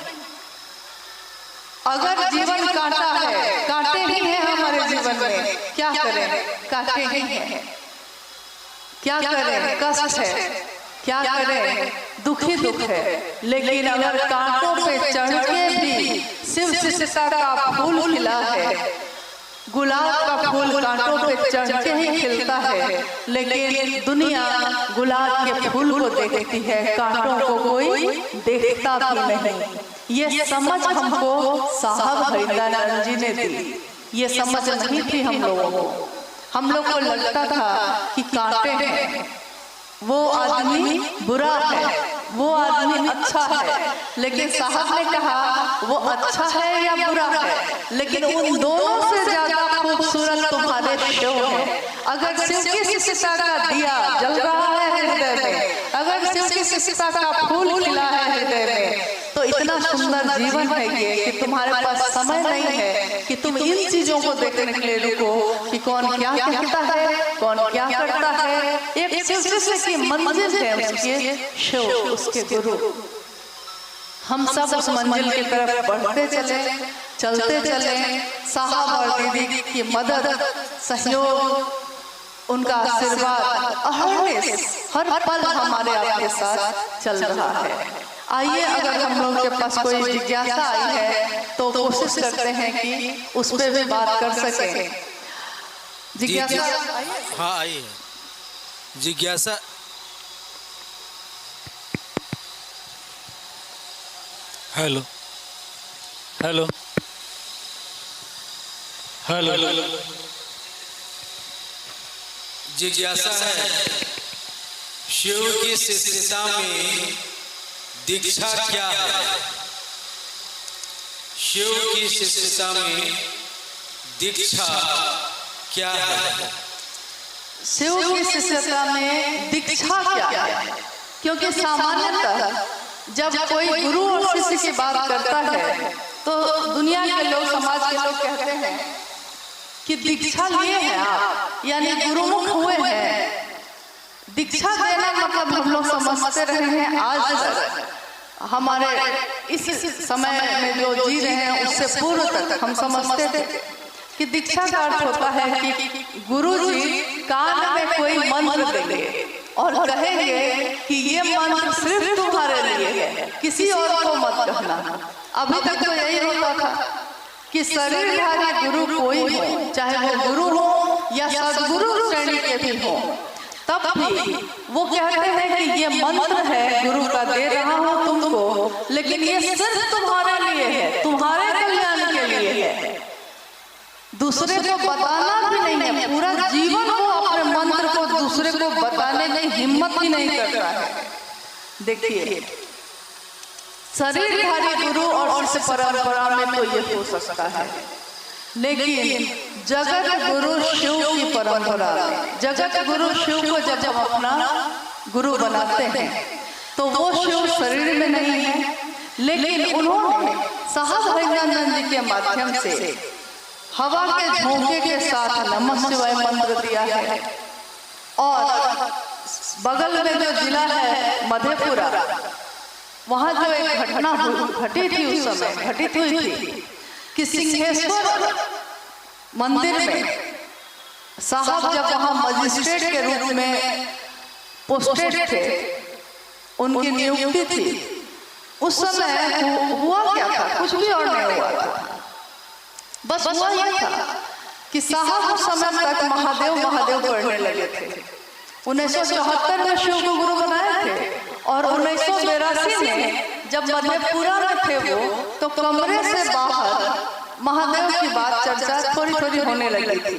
अगर जीवन कांटा है, कांटे ही हैं हमारे जीवन में, क्या करें, कांटे ही हैं, क्या करें, कष्ट है, क्या करें, दुखी दुख है। लेकिन अगर कांटों पे चढ़ के भी शिव सृष्टि का फूल खिला है, गुलाब का फूल कांटों पे चढ़ के ही खिलता है, लेकिन दुनिया गुलाब के फूल को देखती है, कांटों को कोई देखता भी नहीं। ये समझ हमको साहब हरिनानंद जी ने दी, ये समझ नहीं थी हम लोगों को। हम लोग को लगता था कि कांटे हैं, वो आदमी बुरा है, वो आदमी अच्छा है, लेकिन साहब ने कहा वो अच्छा है या बुरा है, लेकिन उन दोनों से ज्यादा खूबसूरत तुम्हारे शिव है। अगर शिव की शिष्टता का दिया जल रहा है हृदय में, अगर शिव की शिष्टता का फूल खिला है हृदय में, तो इतना सुंदर जीवन है ये कि तुम्हारे पास समय नहीं है कि तुम इन चीजों को देखने के लिए रुको कि कौन क्या कहता है, कौन क्या करता है। एक शिव की मंजिल है उसके शिव, उसके गुरु। हम सब उस मंजिल की तरफ बढ़ते चले, चलते चले। साहब और दीदी की मदद, सहयोग, उनका आशीर्वाद हर पल हमारे आपके साथ चल रहा है। आइए, अगर हम लोग के पास कोई जिज्ञासा आई है तो कोशिश करते हैं कि उस पर भी बात कर सकें। जिज्ञासा, हाँ आइए, जिज्ञासा। हेलो हेलो हेलो जिज्ञासा है, शिव की शिष्यता में दीक्षा क्या है? शिव की शिष्यता में दीक्षा क्या है? शिव की शिष्यता में दीक्षा क्या है? क्योंकि सामान्यतः जब कोई गुरु और शिष्य की बात करता है तो दुनिया के लोग, समाज के लोग कहते हैं कि दीक्षा लिए हैं आप, यानी गुरुमुख हुए हैं। दीक्षा देना मतलब हम लोग समझते रहे हैं आज तक, हमारे इस समय में जो जी रहे हैं उससे पूर्व तक हम समझते थे कि दीक्षा का अर्थ होता है कि गुरु जी कान में कोई मंत्र देंगे और कहेंगे कि ये मंत्र सिर्फ तुम्हारे लिए है, किसी और को मत कहना। अभी तक तो यही होता था कि शरीरधारी गुरु कोई हो, चाहे वो गुरु हो या सदगुरु श्रेणी के भी हो, तब भी वो कहते हैं कि ये मंत्र है गुरु का, दे रहा हूं तुमको, लेकिन ये सिर्फ तुम्हारे लिए है, तुम्हारे कल्याण के लिए है, दूसरे को बताना भी नहीं है। पूरा जीवन वो अपने मंत्र को दूसरे को बताने की हिम्मत ही नहीं करता है। देखिए, शरीरधारी गुरु और शिष्य परंपरा में तो ये हो सकता है, लेकिन जगत गुरु शिव की परंपरा में, जगत गुरु शिव को जब हम अपना गुरु बनाते हैं तो वो शिव शरीर में नहीं है, लेकिन उन्होंने साहब हरिनंदन जी के माध्यम से हवा के झोंके के साथ नमः शिवाय मंत्र दिया है। और बगल में जो जिला है मधेपुरा, वहां जो एक घटना घटी थी, उस समय घटित हुई थी कि सिंहेश्वर मंदिर में साहब जब वहां मजिस्ट्रेट के रूप में पोस्टेड थे, उनकी नियुक्ति थी, उस समय हुआ क्या था? कुछ भी और नहीं हुआ था। बस हुआ यह था कि साहब उस समय तक महादेव महादेव पढ़ने लगे थे। 1974 में शिव को गुरु बनाए थे और 1982 में जब मधेपुरा में थे वो, तो कमरे से बाहर महादेव की बात चर्चा थोड़ी थोड़ी होने लगी थी।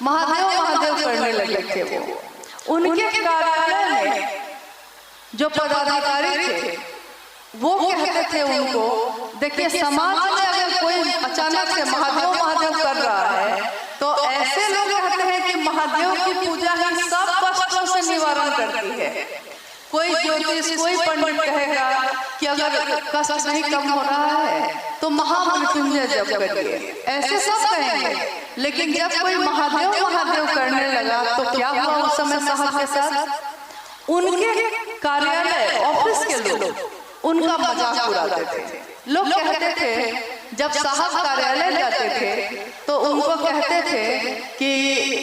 महादेव महादेव करने लगे थे वो। उनके कार्यालय में जो पदाधिकारी थे वो कहते थे उनको, देखिए समाज में अगर कोई अचानक से महादेव महादेव कर रहा है तो ऐसे लोग कहते हैं कि महादेव की पूजा ही सब कष्टों से निवारण करती है। कोई ज्योतिष, कोई पंडित कहेगा कि अगर कष्ट नहीं कम हो रहा है तो महामृत्युंजय जप करिए, ऐसे सब कहेंगे। लेकिन जब कोई महादेव महादेव करने लगा तो क्या हुआ उस समय साहब के साथ? उनके कार्यालय ऑफिस के लोग उनका मजाक उड़ाते थे। लोग कहते थे जब साहब कार्यालय जाते थे तो उनको कहते थे कि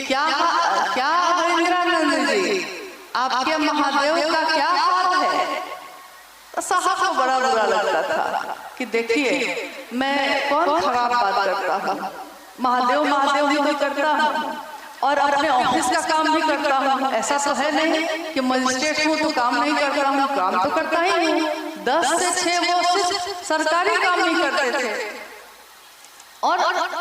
क्या हरिंद्रानंद जी, आपके महादेव का क्या हाल है? तो साहब को बड़ा बुरा लगता था कि देखिए मैं कौन खराब बात करता हूँ, महादेव महादेव ही तो करता हूँ और अपने ऑफिस का काम भी करता हूँ। ऐसा तो है नहीं कि मजिस्ट्रेट हूँ तो काम नहीं करता हूँ, काम तो करता ही हूँ। 10 से 6 वो सिर्फ सरकारी काम ही करते थे। और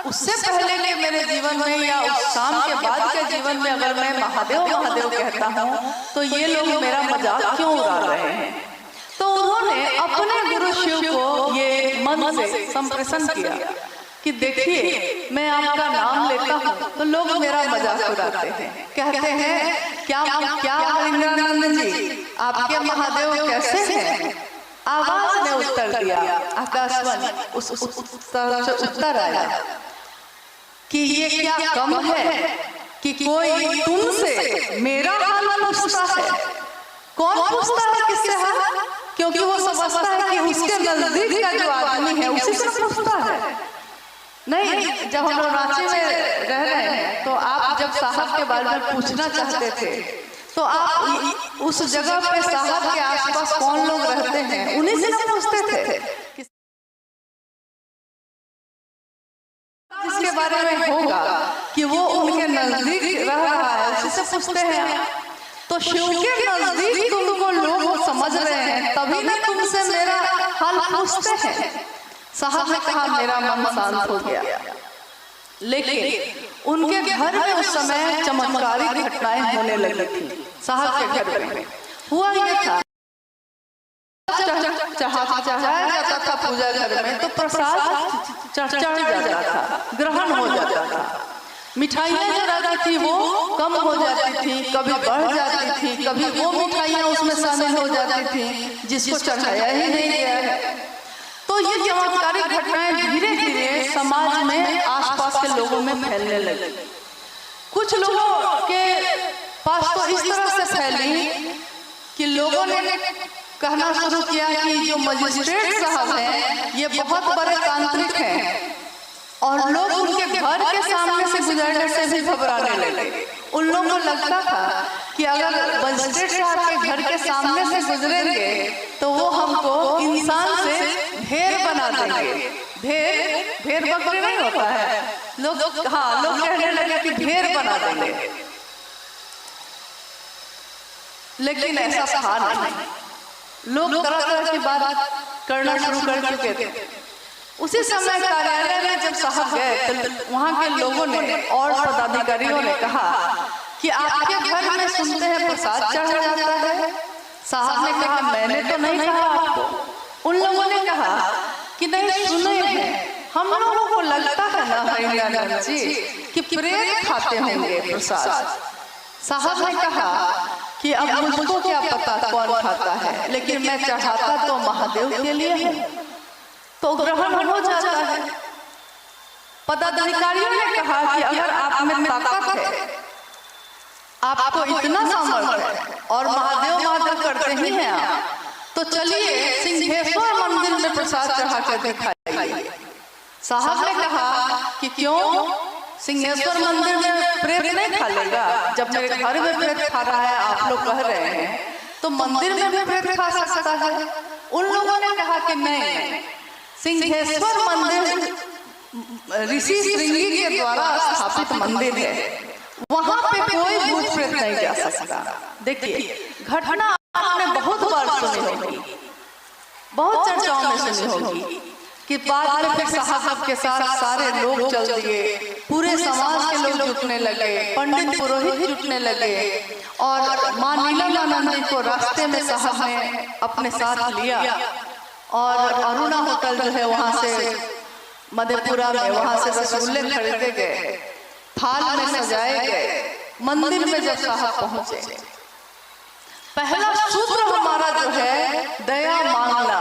उससे पहले के मेरे जीवन में या उस शाम के बाद के जीवन में अगर मैं महादेव महादेव कहता हूँ तो ये लोग मेरा मजाक क्यों उड़ा रहे हैं? तो उन्होंने अपने गुरु शिव को ये मन से संप्रेषण किया कि देखिए मैं आपका नाम लेता हूँ तो लोग मेरा मजाक उड़ाते हैं, कहते हैं क्या हरिंद्रानंद जी आपके महादेव कैसे हैं? आवाज ने उत्तर दिया, आकाशवाणी उस उत्तर आया कि ये क्या कम है कि कोई तुमसे मेरा हाल पूछता है? कौन पूछता है किससे हाल? क्योंकि वो समझता है कि उसके नजदीक का जो आदमी है उसी से पूछता है। नहीं, जब हम लोग रांची में रह रहे हैं तो आप जब साहब के बारे में पूछना चाहते थे तो आप उस जगह पे साहब के आसपास कौन लोग रहते हैं उन्हीं से पूछते थे। जिसके बारे में होगा कि वो उनके नजदीक रह रहा है उसी से पूछते हैं। तो शिव के नजदीक तुमको लोग समझ रहे हैं तभी ना तुमसे मेरा हाल पूछते हैं। साहब ने कहा मेरा मन शांत हो गया, लेकिन उनके घर में उस समय चमत्कारी घटनाएं होने लगी थी। साहब के घर में हुआ ये था, चढ़ाया जाता था पूजा घर में तो प्रसाद चढ़ जाता था, ग्रहण हो जाता था। मिठाइयाँ जो रहती थी वो कम हो जाती थी, कभी बढ़ जाती थी, कभी वो मिठाइयाँ उसमें शामिल हो जाती थी जिसको चढ़ाया ही नहीं गया है। तो ये चमत्कारिक घटनाएं धीरे धीरे समाज में आसपास के लोगों में फैलने लगी। कुछ लोगों के पास तो इस तरह से फैली कि लोगों ने कहना शुरू किया कि जो मजिस्ट्रेट साहब हैं ये बहुत बड़े तांत्रिक हैं, और लोग उनके घर के सामने से गुजरने से भी घबराने लगे। उन लोगों को लगता था कि अगर मजिस्ट्रेट साहब के घर के सामने से गुजरेंगे तो वो हमको इंसान से भेड़ बना देंगे। भेड़ बकरी नहीं होता है, लोग कहने लगे कि भेड़ बना देंगे, लेकिन ऐसा था नहीं। लोग तरह तरह की बात करना शुरू कर चुके थे। उसी समय कार्यालय में जब साहब गए तो वहाँ के लोगों ने और पदाधिकारियों ने कहा कि आपके घर में सुनते हैं प्रसाद चढ़ा जाता है। साहब ने कहा मैंने तो नहीं कहा आपको। उन लोगों ने कहा कि नहीं सुने हैं, हम लोगों को लगता है ना हरियाणा जी कि प्रेत खाते होंगे प्रसाद। साहब ने कहा कि अब मुझको क्या पता कौन खाता है, लेकिन मैं चढ़ाता तो महादेव के लिए है, तो ग्रहण हो जाता है। पदाधिकारियों ने कहा कि अगर आप में ताकत है, आपको इतना सामर्थ्य है और महादेव करते ही हैं आप, तो चलिए सिंहेश्वर मंदिर में प्रसाद चढ़ा कर दिखाइए। साहब ने कहा कि क्यों, सिंहेश्वर मंदिर में प्रेत नहीं खा लेगा? जब मेरे घर में प्रेत खा रहा है, आप लोग कह रहे हैं, तो मंदिर में भी प्रेत खा सकता है। उन लोगों ने कहा कि नहीं, सिंहेश्वर मंदिर ऋषि श्रृंगी के द्वारा स्थापित मंदिर है, वहां पे कोई भूत प्रेत नहीं जा सकता। देखिए घटना आपने बहुत बार सुनी होगी, बहुत चर्चाओं में सुनी होगी कि बाद में फिर साहब के साथ सारे लोग चल दिए, पूरे समाज के लोग जुटने लगे, पंडित पुरोहित जुटने लगे, और मां नीलमानंद जी को रास्ते में साहब ने अपने साथ लिया और अरुणा होटल जो है वहां से मधेपुरा में, वहां से रसगुल्ले खरीदे गए, थाल में सजाए गए। मंदिर में जब साहब पहुंचे, पहला सूत्र हमारा जो है दया मांगना,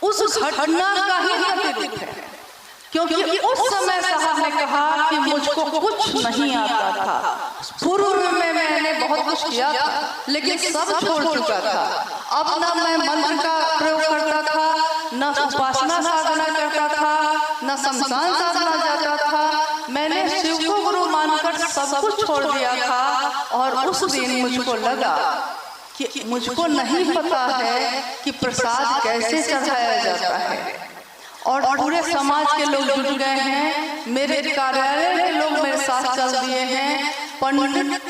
उस घटना का ही प्रतिरूप है। क्योंकि उस समय साहब ने कहा कि मुझको कुछ नहीं आता था, पूर्व में मैंने बहुत कुछ किया था लेकिन सब छोड़ चुका था। अब ना मैं मंत्र का प्रयोग करता था, न उपासना साधना करता था, न शमशान साधना जाता था। मैंने शिव को गुरु मानकर सब कुछ छोड़ दिया था, और उस दिन मुझको लगा कि मुझको नहीं पता है कि प्रसाद कैसे चढ़ाया जाता है, और पूरे समाज के लोग जुट गए हैं, मेरे कार्यालय के लोग मेरे साथ चल दिए हैं, पंडित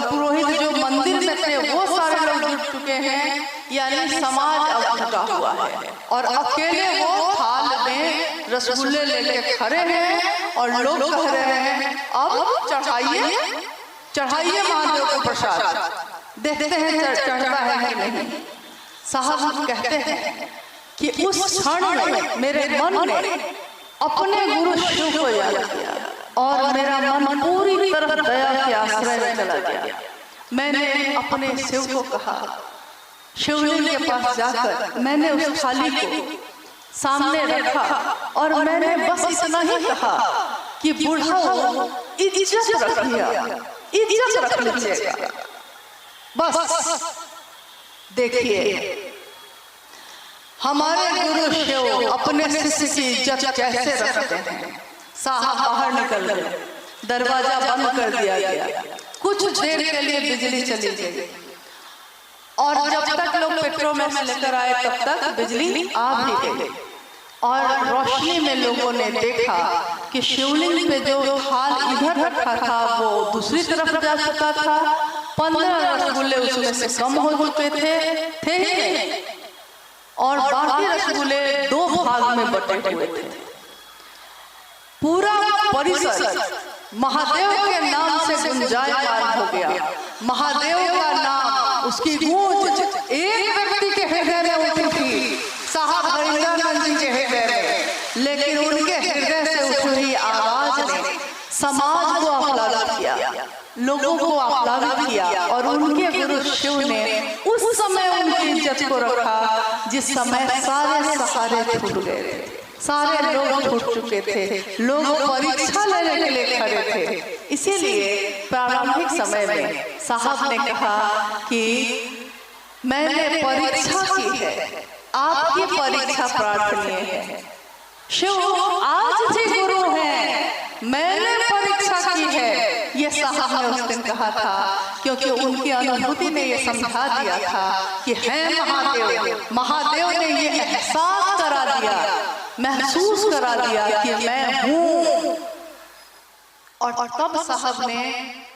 पुरोहित जो मंदिर में थे वो सारे लोग जुट चुके हैं, यानी समाज अब जुटा हुआ है, और अकेले वो थाल में रसगुल्ले लेके खड़े हैं और लोग कह रहे हैं अब चढ़ाइए महादेव को प्रसाद, देखते हैं चढ़ता है कि नहीं। साहब कहते हैं कि उस क्षण में मेरे मन ने अपने गुरु शिव को याद किया, और मेरा मन पूरी तरह दया के आश्रय में चला गया। मैंने अपने शिव को कहा, शिवलिंग के पास जाकर मैंने उस थाली को सामने रखा, और मैंने बस इतना ही कहा कि बूढ़ा इज्जत रख लीजिएगा। बस देखिए हमारे गुरु शिव अपने शिष्य की इज्जत कैसे रखते हैं। साहब बाहर निकल गए, दरवाजा बंद कर दिया गया, कुछ देर के लिए बिजली चली गई, और जब तक लोग पेट्रोल लेकर आए तब तक बिजली आ भी गई, और रोशनी में लोगों ने देखा कि शिवलिंग पे जो थाल इधर रखा था वो दूसरी तरफ जा चुका था। 15 रसगुल्ले उसमें से कम हो चुके थे ही, और बाकी रसगुल्ले 2 भाग में बटे हुए थे। पूरा परिसर महादेव के नाम से गुंजायमान हो गया। महादेव का नाम, उसकी गूंज एक व्यक्ति के हृदय में उठी थी, साहब हरिंदरानंद जी के हृदय में, लेकिन उनके हृदय से उठी हुई आवाज ने समाज को आप्लावित किया, लोगों को आप्लावित किया, और उनके गुरु शिव ने उस समय उनकी इज्जत को रखा जिस समय सारे सहारे छूट गए थे, सारे लोग छूट चुके थे, लोग परीक्षा लेने के लिए खड़े थे। इसीलिए प्रारंभिक समय में साहब ने कहा कि मैंने परीक्षा की है, आपकी परीक्षा प्रार्थनीय है। शिव आज भी गुरु हैं, मैंने परीक्षा की है, ये साहब ने उस दिन कहा था, क्योंकि उनकी अनुभूति ने ये समझा दिया था कि है महादेव। महादेव ने ये एहसास करा दिया, महसूस करा दिया कि मैं हूँ। और तब साहब ने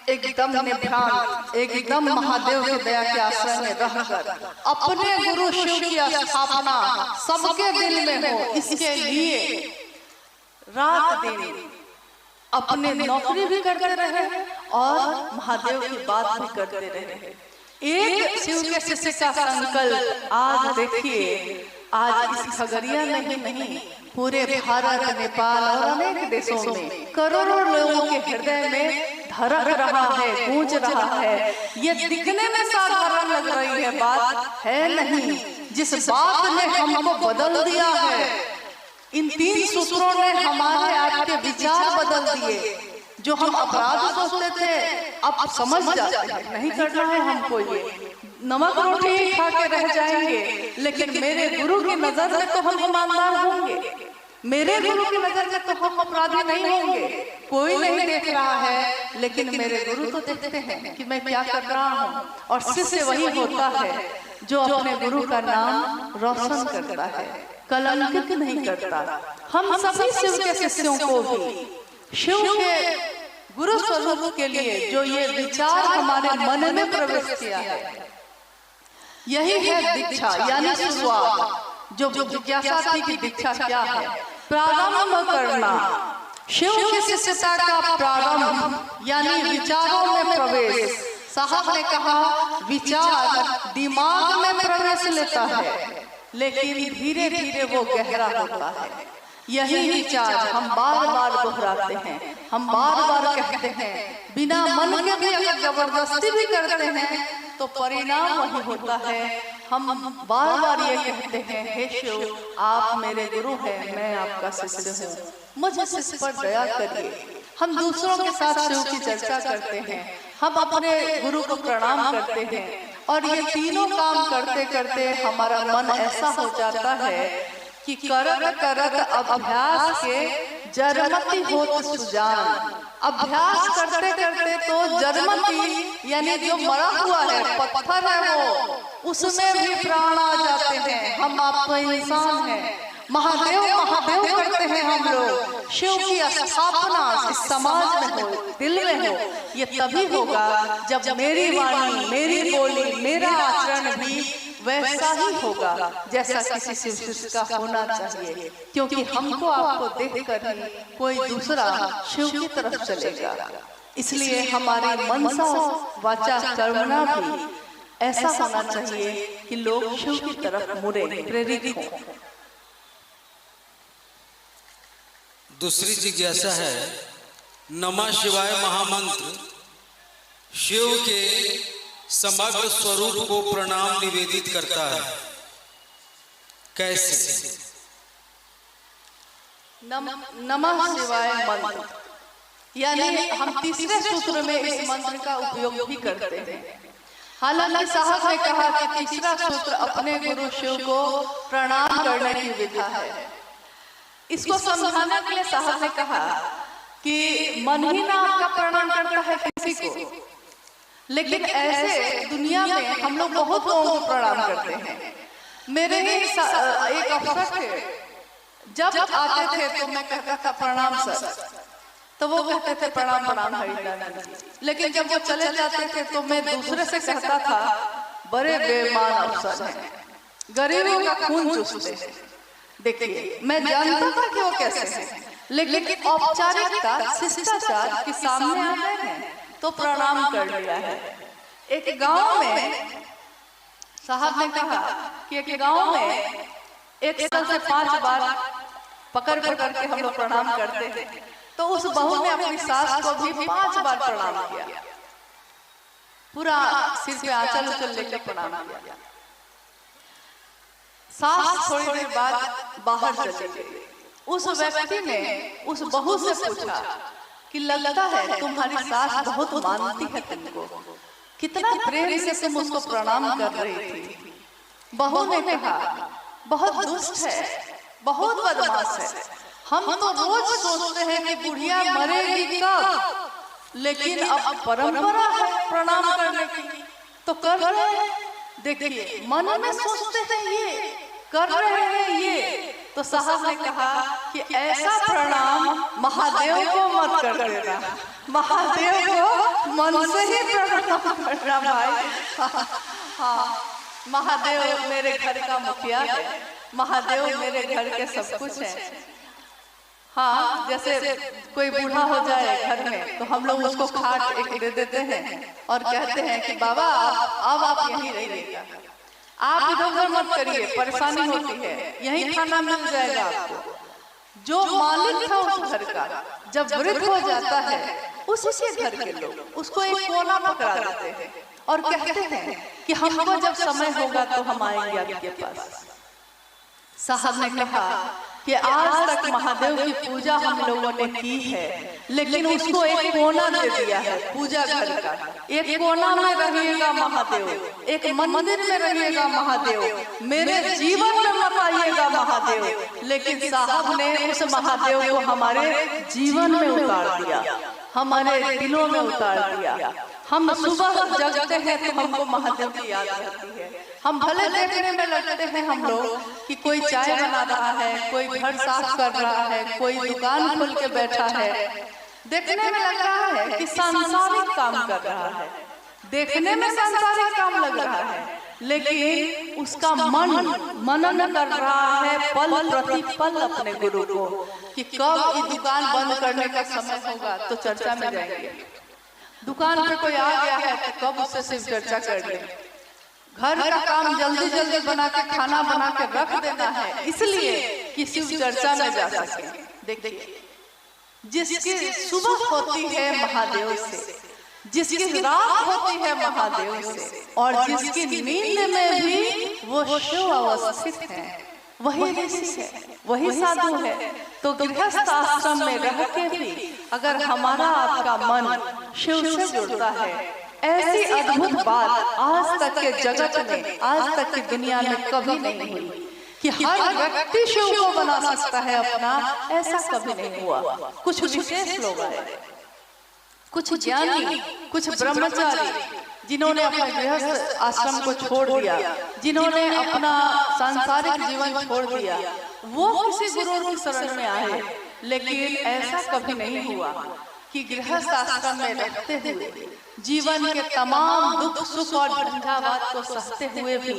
एकदम निभ्रांत, एकदम महादेव की दया के आश्रय में रहकर अपने गुरु शिव की स्थापना सबके दिल में हो, इसके लिए रात दिन अपने नौकरी भी करते रहे और महादेव की बात भी करते रहे। एक शिव के शिष्य का संकल्प आज देखिए, आज इस खगड़िया में ही नहीं, पूरे भारत, नेपाल और अनेक देशों में करोड़ों लोगों के हृदय में धड़क रहा है, गूंज रहा है। ये दिखने में साधारण लग रही है, बात है नहीं। जिस बात ने हमको बदल दिया है, इन 3 सूत्रों ने हमारे आपके विचार बदल दिए। जो हम अपराध सोचते थे अब समझ जाते हैं, नहीं करना है हमको, ये नमक रोटी खा के रह जाएंगे, लेकिन मेरे गुरु की नजर में तो हम ईमानदार होंगे, मेरे गुरु की नजर में तो हम अपराधी नहीं होंगे। कोई नहीं देख रहा है, लेकिन मेरे गुरु तो देखते हैं कि मैं क्या कर रहा हूँ। और शिष्य वही होता है जो अपने गुरु का नाम रोशन करता है, कलंकित नहीं करता। हम सभी शिव के शिष्यों को भी शिव के गुरु स्वरूप के लिए जो ये विचार हमारे मन में प्रवेश किया है, यही है दीक्षा यानी शुरुआत। जो जिज्ञासा थी कि दीक्षा क्या है, प्रारंभ करना, शिव की शिष्यता का प्रारंभ यानी विचारों में प्रवेश। साहब ने कहा विचार दिमाग में प्रवेश लेता है, लेकिन धीरे धीरे वो गहरा होता है। यही विचार हम बार बार दोहराते हैं, हम बार बार कहते हैं, बिना मन के भी अगर जबरदस्ती भी करते हैं तो परिणाम वही होता है। हम बार बार ये कहते हैं, हे शिव आप मेरे गुरु हैं, मैं आपका शिष्य हूँ, मुझ शिष्य पर दया करिए। हम दूसरों के साथ शिव की चर्चा करते हैं, हम अपने गुरु को प्रणाम करते हैं, और ये तीनों काम करते करते हमारा मन ऐसा हो जाता है कि करत करत अभ्यास के जरमती होत सुजान। अभ्यास करते करते तो जरमती यानी जो मरा हुआ है, पत्थर है वो, उसमें भी प्राण आ जाते हैं। हम आप तो इंसान हैं, महादेव महादेव करते हैं हम लोग। शिव की स्थापना इस समाज में हो, दिल में हो, ये तभी होगा जब मेरी वाणी, मेरी बोली, मेरा आचरण भी वैसा ही होगा जैसा किसी शिव शिष्य का होना चाहिए। क्योंकि हमको आपको देखकर ही कोई दूसरा शिव की तरफ चलेगा। इसलिए हमारे मनसा वाचा कर्मणा भी ऐसा होना चाहिए कि लोग शिव की तरफ मुड़े, प्रेरित हों। दूसरी जिज्ञासा है, नमः शिवाय महामंत्र शिव के समग्र स्वरूप को प्रणाम निवेदित करता है, कैसे? नमः शिवाय मंत्र यानी हम तीसरे सूत्र में इस मंत्र का उपयोग भी करते हैं। हालांकि साहब ने कहा कि तीसरा सूत्र अपने गुरु शिव को प्रणाम करने की विधा है। इसको समझाने के लिए साहब ने कहा कि मन ही ना आपका प्रणाम करता है किसी को, लेकिन ऐसे दुनिया में हम लोग बहुत लोगों को प्रणाम करते हैं। मेरे एक अफसर थे, जब आते थे तो मैं कहता था प्रणाम सर, तो वो कहते थे प्रणाम प्रणाम हरिनारायण जी। लेकिन जब वो चले जाते थे तो मैं दूसरे से कहता था बड़े बेईमान अफसर हैं, गरीबों का खून चूसते हैं। देखिए मैं जानता था कि वो कैसे हैं, लेकिन औपचारिकता शिष्टाचार के सामने आ गए हैं तो प्रणाम कर लिया है। एक गांव में साहब ने कहा कि एक गांव में एक साल से 5 बार पकड़ के हम लोग प्रणाम करते हैं, तो उस बहू ने अपनी सास को भी 5 बार प्रणाम किया, पूरा सिर पे आंचल उचल लेकर प्रणाम किया। सास थोड़ी देर बाद बाहर चली गई। उस व्यक्ति ने उस बहू से पूछा कि लगता है तुम्हारी सास बहुत मानती है तुमको, कितना प्रेम से तुम उसको प्रणाम कर रही थी। बहू ने कहा बहुत दुष्ट है, बहुत बदमाश है, हम तो रोज सोचते हैं कि बुढ़िया मरेगी कब, लेकिन अब परंपरा है प्रणाम करने की तो कर रहे हैं। देखिए मन में सोचते हैं ये, कर रहे हैं ये। तो साहब ने कहा कि ऐसा प्रणाम महादेव को मत कर देना, महादेव को मन से ही प्रणाम करना भाई। हाँ, महादेव मेरे घर का मुखिया है, महादेव मेरे घर के सब कुछ है। हाँ, जैसे कोई बूढ़ा हो जाए घर में तो हम लोग उसको खाट एक दे देते हैं और कहते हैं कि बाबा अब आप यहीं रहिएगा, आप इधर उधर मत करिए, परेशानी होती है, यहीं खाना मिल जाएगा आपको। जो मालिक था उस घर का जब वृद्ध हो जाता है उसी घर के लोग उसको एक कोना पकड़ा देते हैं और कहते हैं कि हमको जब समय होगा तो हम आएंगे आपके पास। साहब ने कहा कि आज तक महादेव की पूजा हम लोगों ने की है, लेकिन उसको एक कोना दे दिया है पूजा घर का। एक कोना में रहिएगा महादेव, एक मंदिर में रहिएगा महादेव, मेरे जीवन में मत आइएगा महादेव। लेकिन साहब ने उस महादेव को हमारे जीवन में उतार दिया, हमारे दिलों में उतार दिया। हम सुबह जगते हैं तो हमको महादेव की याद रहती है। हम भले देखने में लगते हैं हम लोग कि कोई चाय बना रहा है, कोई घर साफ कर रहा है, कोई दुकान खोल के बैठा है, देखने में लग रहा है कि सांसारिक काम कर रहा है, देखने में सांसारिक काम लग रहा है, लेकिन उसका मनन कर रहा है पल प्रति पल अपने गुरु को कि कब ये दुकान बंद करने का समय होगा तो चर्चा में जाएंगे। दुकान पे कोई आ गया है तो कब उससे सिर्फ चर्चा कर ले। घर का काम जल्दी जल्दी बना के खाना बना के रख देना है इसलिए कि सिर्फ चर्चा में जा सके। देखिए, जिसकी सुबह होती है महादेव से, जिसकी रात होती है महादेव से, और जिसकी नींद में भी वो शिव अवस्थित है, वही ऋषि है, वही साधु है। तो गृहस्थ आश्रम में रह के भी अगर हमारा आपका मन शिव से जुड़ता है, ऐसी अद्भुत बात आज तक के जगत में, आज तक की दुनिया में कभी नहीं हुई कि हर व्यक्ति शिव को बना सकता है अपना, ऐसा कभी नहीं हुआ। कुछ विशेष लोग आए, कुछ ज्ञानी, कुछ ब्रह्मचारी जिन्होंने अपने गृहस्थ आश्रम को छोड़ दिया, जिन्होंने अपना सांसारिक जीवन छोड़ दिया, वो किसी गुरु की शरण में आए। लेकिन ऐसा कभी नहीं हुआ कि गृहस्थ आश्रम में रहते हुए जीवन के तमाम दुख सुख और झंझावात को सहते हुए भी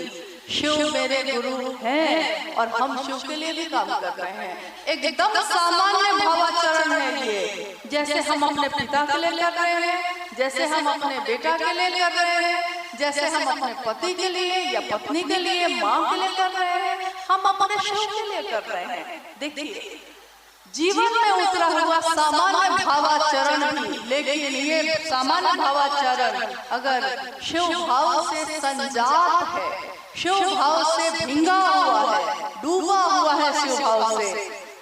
शिव मेरे गुरु हैं और हम शिव के लिए भी काम कर रहे हैं। एकदम सामान्य भावाचरण है ये, जैसे हम अपने पिता के लिए कर रहे हैं, जैसे हम अपने बेटा के लिए कर रहे हैं, जैसे हम अपने पति के लिए या पत्नी के लिए, माँ के लिए कर रहे हैं, हम अपने शिव के लिए कर रहे हैं। देखिए, जीवन में उतरा हुआ सामान्य भावाचरण भी, लेकिन ये सामान्य भावाचरण अगर शिव भाव से संजात है, शिव भाव से भिंगा हुआ है, डूबा हुआ है शिव भाव से,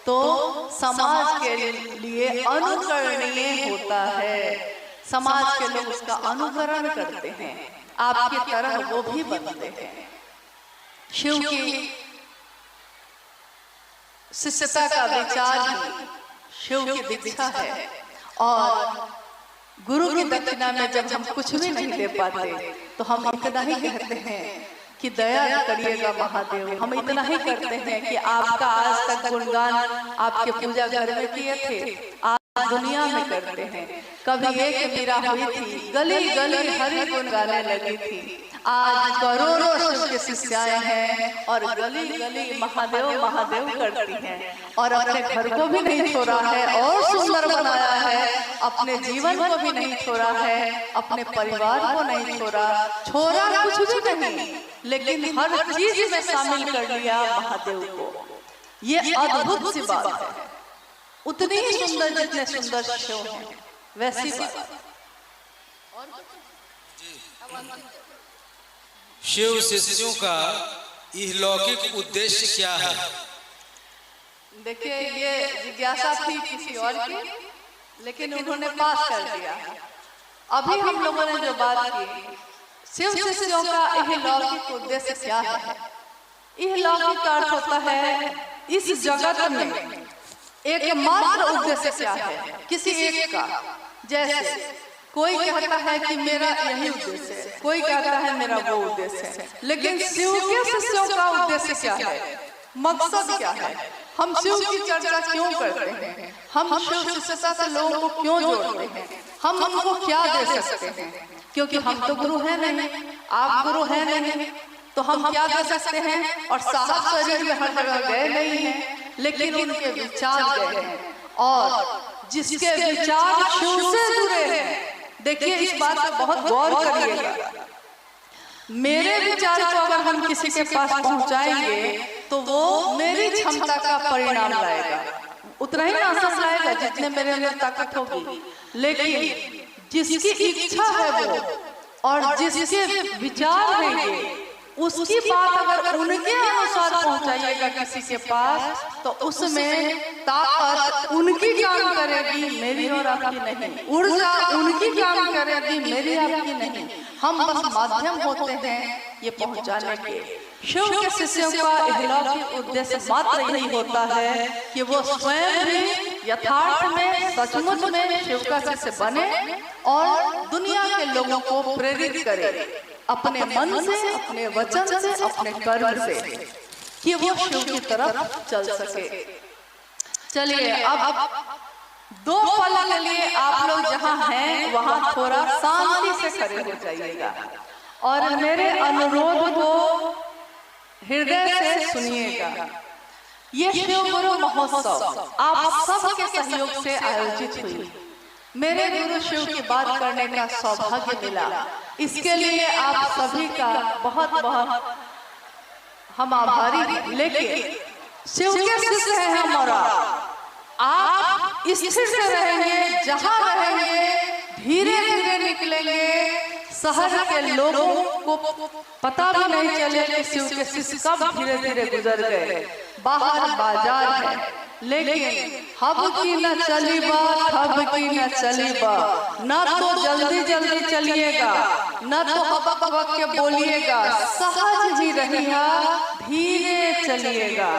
तो समाज के लिए अनुकरणीय होता है। समाज के लोग उसका अनुकरण करते हैं, आपकी तरह वो भी बनते हैं। शिव की शिष्यता का विचार ही शिव की दीक्षा है। और गुरु की दक्षिणा में जब हम कुछ भी नहीं दे पाते तो हम इतना ही कहते हैं कि दया करिएगा महादेव। हम इतना ही करते हैं कि आपका आज तक गुणगान आपके पूजा घर में किए थे, आज दुनिया में करते हैं। कभी एक मीरा हुई थी, गली गली हरि गुण गाने लगी थी, आज करोड़ों शिव के शिष्याएं हैं और गली गली महादेव महादेव करती हैं और अपने घर को भी नहीं छोड़ा है और सुंदर बनाया है, अपने जीवन को भी नहीं छोड़ा है, अपने परिवार को नहीं छोड़ा कुछ भी नहीं, लेकिन हर चीज में शामिल कर लिया महादेव को। ये अद्भुत सी बात है, उतनी ही सुंदर जितने सुंदर शिव हैं वैसी बात। शिव शिष्यों का इहलौकिक उद्देश्य क्या है? देखिए, ये जिज्ञासा थी किसी और की, लेकिन उन्होंने पास कर दिया। अभी हम लोगों ने जो बात की, शिव शिष्यों का इहलौकिक उद्देश्य क्या है? इहलौकिक का अर्थ होता है इस जगत में एकमात्र उद्देश्य क्या है, किसी एक का। जैसे कोई कहता है कि मेरा यही उद्देश्य है, कोई कहता है मेरा वो उद्देश्य है, लेकिन शिव के शिष्यों का उद्देश्य क्या है, मकसद क्या है? हम शिव की चर्चा क्यों करते हैं? हम शिव शिष्यता से लोगों को क्यों जोड़ते हैं? हम उनको क्या दे सकते हैं? क्योंकि हम तो गुरु है नहीं, आप गुरु है नहीं, तो हम क्या दे सकते हैं? और साहब शरीर में हर जगह गए नहीं हैं, लेकिन उनके विचार गए हैं, और जिसके विचार शिव से जुड़े हैं। देखिए, इस बात पर बहुत गौर करिएगा। मेरे विचार को अगर हम किसी के पास पहुंचाएंगे तो वो मेरी क्षमता का परिणाम लाएगा, उतना ही असर लाएगा जितने मेरे अंदर ताकत होगी। लेकिन जिसकी इच्छा है वो और जिसके विचार रहेंगे, उसकी बात अगर उनके अनुसार पहुंचाइएगा किसी के पास, तो उसमें ताकत उनकी काम करेगी, मेरी और आपकी नहीं। ऊर्जा उनकी काम करेगी, मेरी आपकी नहीं। हम बस माध्यम होते हैं ये पहुंचाने के। शिव के शिष्यों का इहलौकिक उद्देश्य मात्र यही होता है कि वो स्वयं भी यथार्थ में, सचमुच में शिव का शिष्य बने और दुनिया के लोगों को प्रेरित करे अपने मन से, अपने वचन से, अपने कर्म से, कि वो शिव की तरफ चल सके। चलिए, अब 2 पल के लिए आप लोग जहाँ हैं वहाँ थोड़ा शांति से खड़े हो जाइएगा और मेरे अनुरोध को हृदय से सुनिएगा। ये शिव गुरु महोत्सव आप सबके सहयोग से आयोजित हुई। मेरे गुरु शिव की बात करने का सौभाग्य मिला, इसके लिए आप सभी का बहुत बहुत हम आभारी हैं। लेकिन शिव के शिष्य हैं हमारा, आप स्थिर से रहेंगे, जहाँ रहेंगे धीरे धीरे निकलेंगे। शहर के लोगों को पता भी नहीं चले कि शिव के शिष्य कब धीरे धीरे गुजर गए। बाहर बाजार है, लेकिन हब की न चली बात, हब की न चली बात। न तो जल्दी जल्दी चलिएगा, न तो हबक के बोलिएगा, सहज ही रहिएगा, धीरे चलिएगा,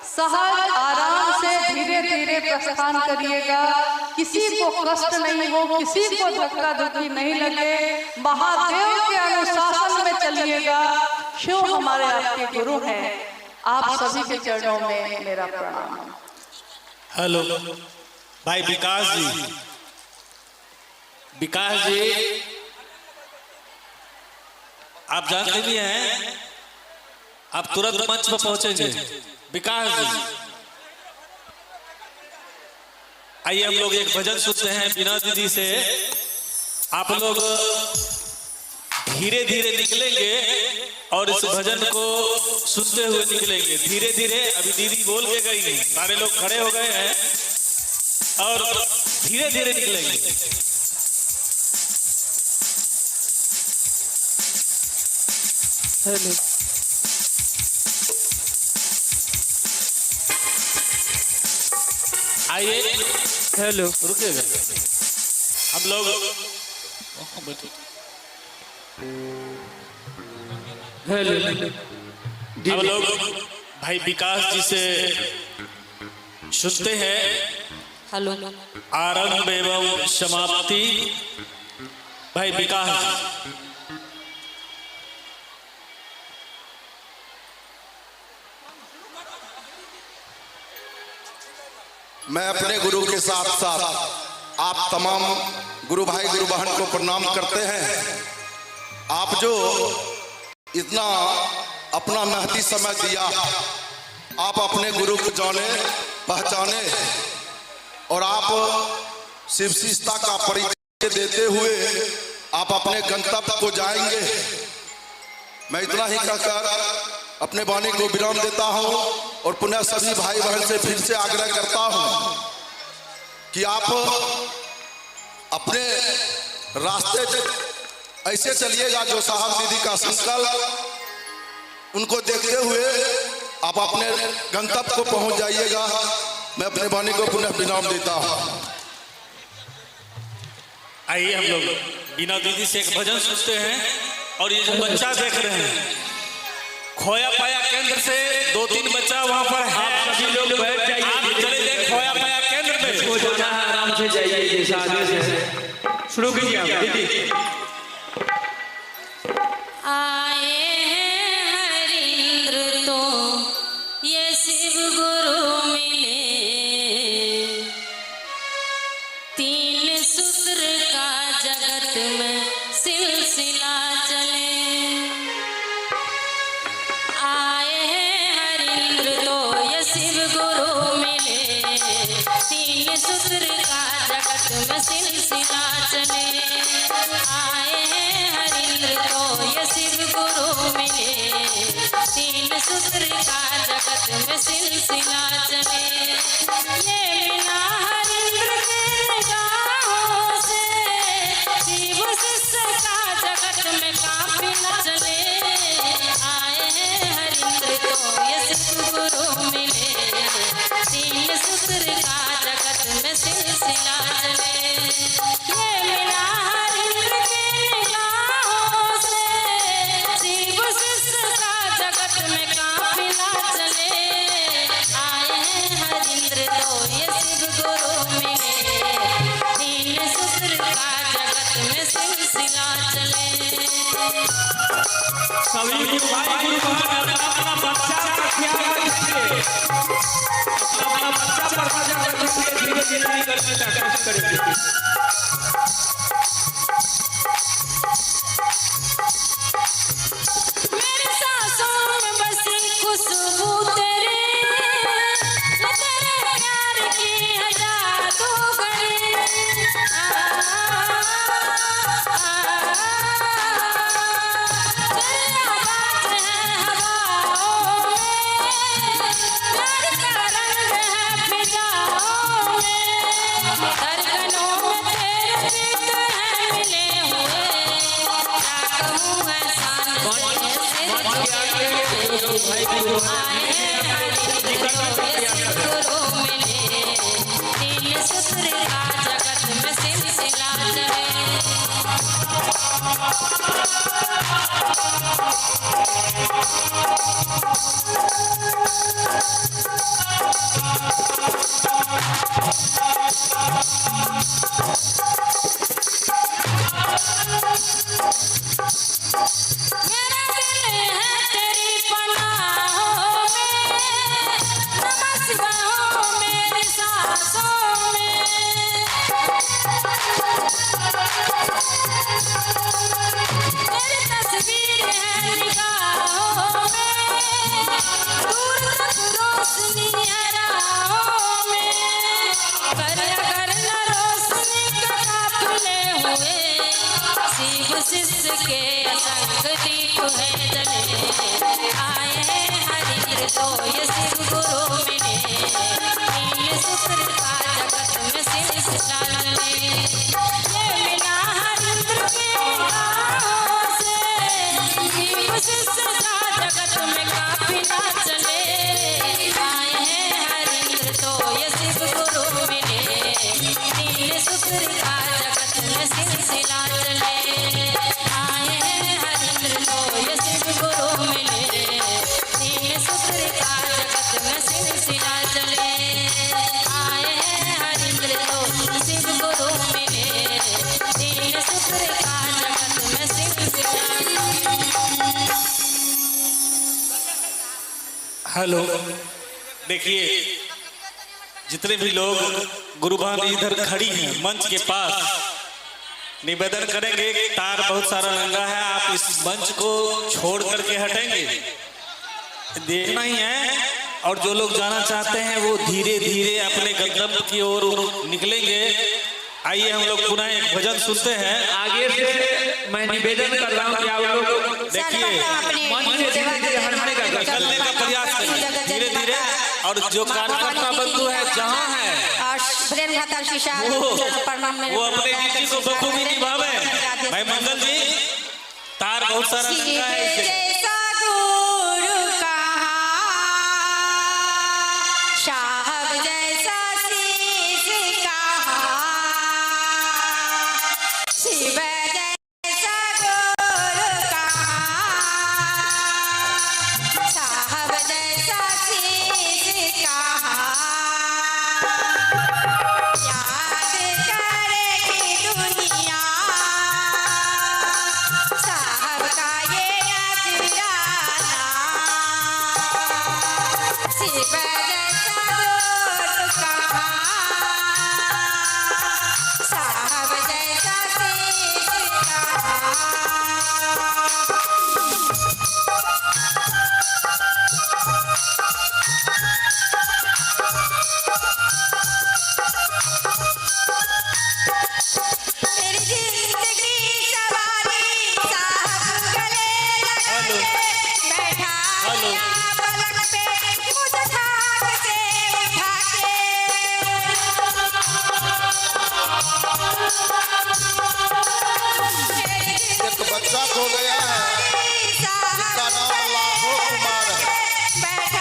सहज आराम से धीरे धीरे प्रस्थान करिएगा। किसी को कष्ट नहीं हो, किसी को धक्का धुक्की नहीं लगे, महादेव के अनुशासन में चलिएगा। शिव हमारे आपके गुरु हैं। आप सभी के चरणों में मेरा प्रणाम। हेलो भाई विकास जी, विकास जी आप जानते भी हैं, आप तुरंत मंच पर पहुंचेंगे। विकास जी आइए हम लोग एक भजन सुनते हैं बीना दीदी से। आप लोग धीरे धीरे निकलेंगे और इस भजन को सुनते हुए निकलेंगे धीरे धीरे। अभी दीदी बोल के गई, सारे लोग खड़े हो गए हैं और धीरे धीरे निकलेंगे। आइए, हेलो रुकिएगा, हम लोग हम लोग भाई विकास जी से सुनते हैं। हेलो आरंभ एवं समाप्ति। भाई विकास जी मैं अपने गुरु के साथ साथ आप तमाम गुरु भाई गुरु बहन को प्रणाम करते हैं। आप जो इतना अपना मेहनती समय दिया, आप अपने गुरु को जाने पहचाने और आप शिव शिष्टता का परिचय देते हुए आप अपने गंतव्य को जाएंगे। मैं इतना ही कहकर अपने वाणी को विराम देता हूं और पुनः सभी भाई बहन से फिर से आग्रह करता हूं कि आप अपने रास्ते ऐसे चलिएगा जो साहब दीदी का संकल्प उनको देखते हुए आप अपने गंतव्य को पहुंच जाइएगा। मैं अपने वाणी को पुनः विराम देता हूं। आइए हम लोग बीना दीदी से एक भजन सुनते हैं। और ये जो बच्चा देख रहे हैं खोया पाया केंद्र से 2-3 बच्चा वहां पर है। आप सभी लोग बैठ जाइए, आप चले जाए खोया पाया केंद्र में। हो जाना है, आराम से जाइए। जैसा आगे से शुरू कीजिए आप दीदी। आए हैं हरिंद्र तो ये शिव गुरु मिले, 3 सूत्र का जगत में सिलसिला चले। आए हैं हरिंद्र तो ये शिव गुरु मिले, 3 सूत्र का जगत में सिलसिला चले। आए हैं हरिंद्र तो ये शिव गुरु मिले, 3 सूत्र का जगत में सिलसिला चले। ये मिला हरिंद्र के निगाहों से, शिव शिष्य का जगत में काफिला चले। आए हैं हरिंद्र तो ये शिव गुरु मिले, 3 सूत्र का जगत में सिलसिला चले। ये मिला हरिंद्र के निगाहों से, शिव शिष्य का जगत में काफिला चले। आए हैं हरिंद्र तो ये शिव गुरु मिले, 3 सूत्र का जगत में सिलसिला चले। सभी गुरु भाई गुरु बहन अपना बच्चा का ख्याल रखेंगे, अपना बच्चा पर नजर रखेंगे, धीरे धीरे निकलने का कोशिश करेंगे। मेरे सांसों में बसी खुशबू तेरी, ये तेरे प्यार की है जादूगरी। तेरी आवाज़ है हवाओं में, प्यार का रंग है फिजाओं में, धड़कनों में तेरे प्रीत है मिले हुए। क्या कहूँ मैं शान से भाई गुरु आए हैं हरिंद्र तो ये शिव गुरु मिले, 3 सूत्र का जगत में सिलसिला चले। मेरा दिल है तेरी पनाहों में, नमः शिवाय हो मेरी सांसों में। तेरी तस्वीर है निगाहों में, दूर तक रोशनी है राहों में। कर न रोशनी का काफिले हुए, शिव शिष्य के असंग दीप है जले। आए हैं हरिंद्र तो ये शिव गुरु मिले, 3 सूत्र का जगत में सिलसिला चले। ये मिला हरिंद्र के निगाहों से, शिव शिष्य का जगत में काफिला चले। आए हैं हरिंद्र तो ये शिव गुरु मिले, 3 सूत्र का जगत में सिलसिला चले। आए हैं हरिंद्र तो ये शिव गुरु मिले, 3 सूत्र का जगत में सिलसिला चले। आए हैं हरिंद्र तो शिव गुरु मिले, 3 सूत्र का जगत में सिलसिला। हेलो, देखिए जितने भी लोग गुरु बहन इधर खड़ी हैं मंच के पास, निवेदन करेंगे, तार बहुत सारा लंगा है, आप इस मंच को छोड़ करके हटेंगे, देखना ही है। और जो लोग जाना चाहते हैं वो धीरे धीरे अपने गंतव्य की ओर निकलेंगे। आइए हम लोग पुनः एक भजन सुनते हैं। आगे से मैं निवेदन कर रहा हूँ कि आप लोग देखिए मन से धीरे धीरे हटने का निकलने का प्रयास करें धीरे धीरे। और जो कार्यकर्ता बंधु है जहाँ है वो अपने ड्यूटी को बखूबी निभावे। भाई मंगल जी, तार बहुत सारा लंगा है इसे। बच्चा खो गया है जिसका नाम लाखों कुमार है,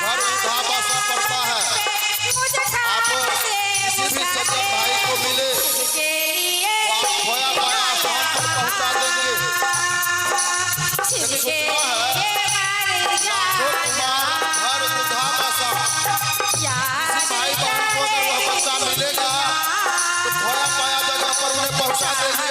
घर उधाबा सा पड़ता है। आप किसी भी सज्जन भाई को मिले तो आप खोया पाया आसाम पर पहुंचा देंगे। एक सूचना है, लाखों कुमार घर उधाबा सा, किसी भाई बहन को अगर वह बच्चा मिलेगा तो खोया पाया जगह पर उन्हें पहुंचा देंगे।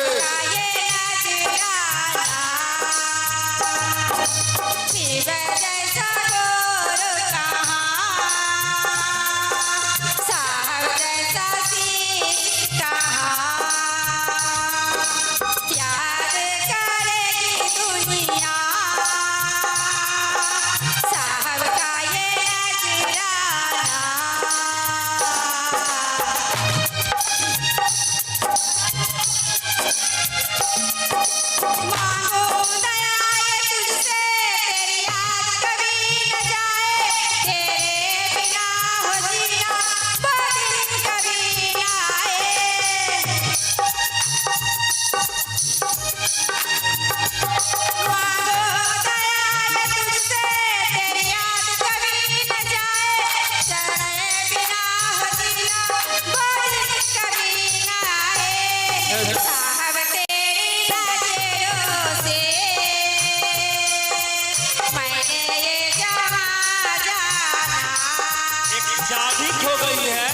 चाबी खो गई है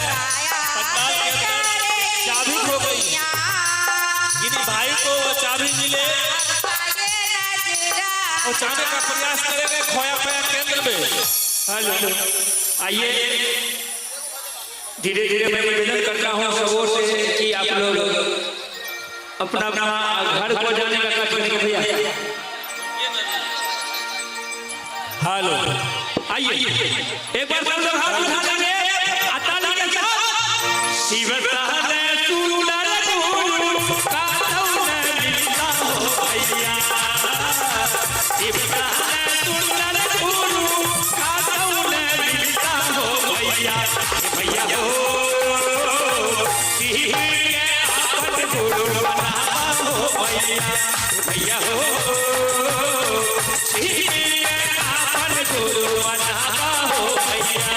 पंडाल के अंदर, चाबी खो गई। किन्हीं भाई को वो चाबी मिले पहुंचाने का प्रयास करेंगे खोया पाया केंद्र में। हेलो, आइए धीरे धीरे मैं निवेदन करता हूँ सबों से कि आप लोग अपना अपना घर को जाने का कार्य करेंगे। भैया हेलो, आइए एक बार सब लोग हाथ उठा लेंगे। अताली के साथ शिव सहने सुंदर गुरु का तौने मिलता हो भैया। शिव सहने सुंदर गुरु का तौने मिलता हो भैया। भैया हो शिव के आपन गुरु बना हो भैया। भैया हो शिव के आपन गुरु बना हो भैया।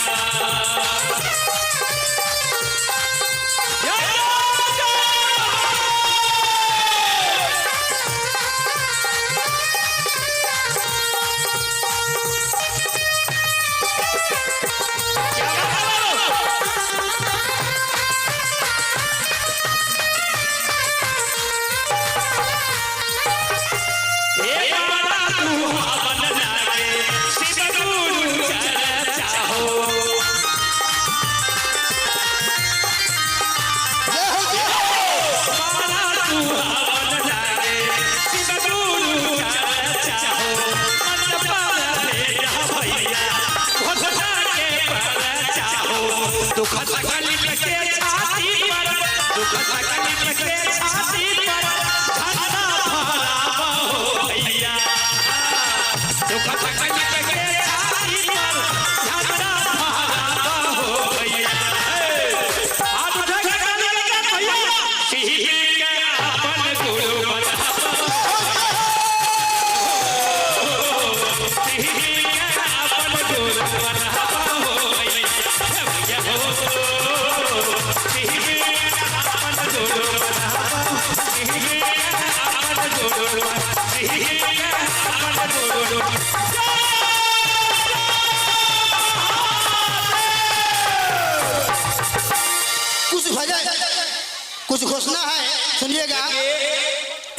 कुछ घोषणा है, सुनिएगा।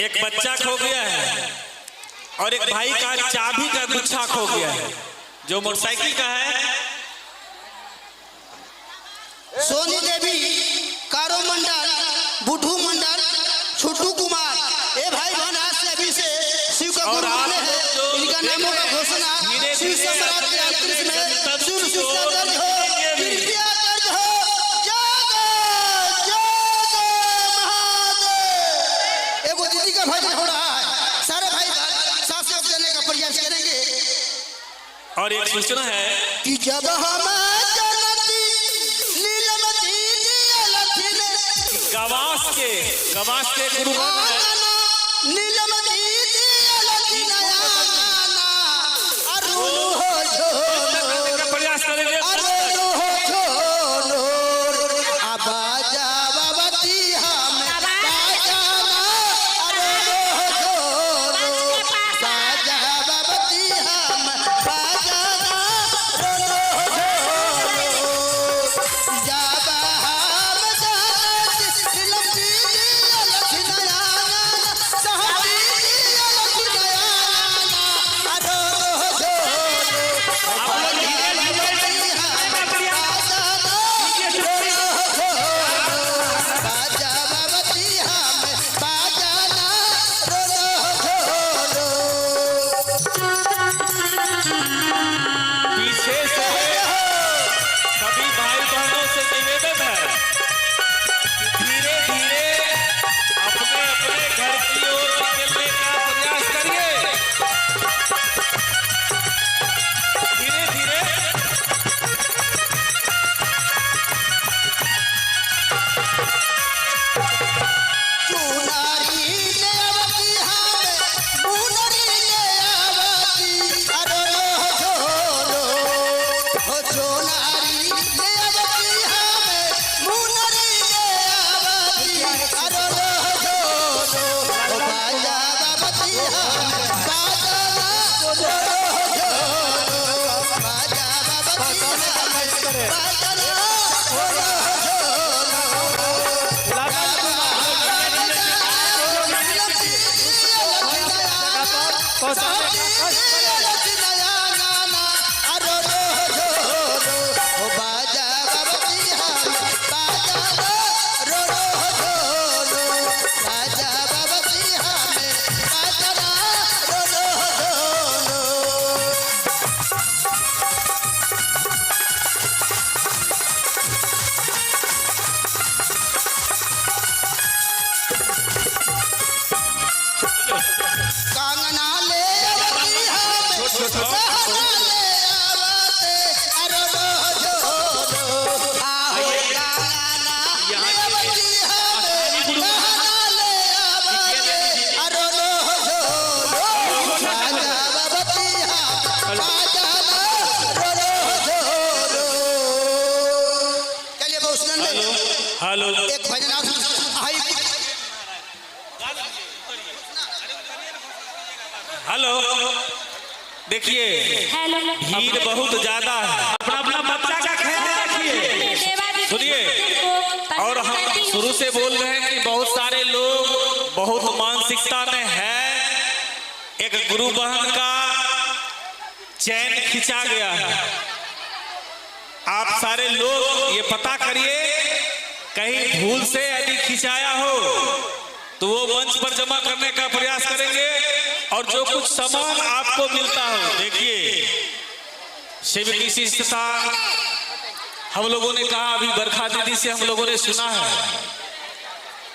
एक बच्चा खो गया है और एक भाई का चाबी का गुच्छा खो गया है जो मोटरसाइकिल का है। सोनी देवी, कारो मंडल, बुढ़ू मंडल, छोटू कुमार, ये भाई बहन आज से अभी से शिव का गुरु बने हैं। इनका नामों का घोषणा शिव सम्राट के अंतरिक्ष में सुर सुर दर्ज हो, कृपया दर्ज हो। एगो दीदी का भजन हो रहा है, सारे भाई साथ साथ देने का प्रयास करेंगे। और एक सूचना है कि जब हम गवास के गुरु प्रयास करेंगे। हेलो, एक भजन हेलो, देखिए भीड़ बहुत ज्यादा है, अपना अपना बच्चा का ख्याल रखिए। सुनिए, और हम शुरू से बोल रहे हैं कि बहुत सारे लोग बहुत मानसिकता में है। एक गुरु बहन का चैन खींचा गया है। आप सारे लोग ये पता करिए, कहीं भूल से यदि खिंचाया हो तो वो मंच पर जमा करने का प्रयास करेंगे। और जो कुछ सामान आपको मिलता हो, देखिए शिव की शिष्टता हम लोगों ने कहा, अभी बरखा दीदी से हम लोगों ने सुना है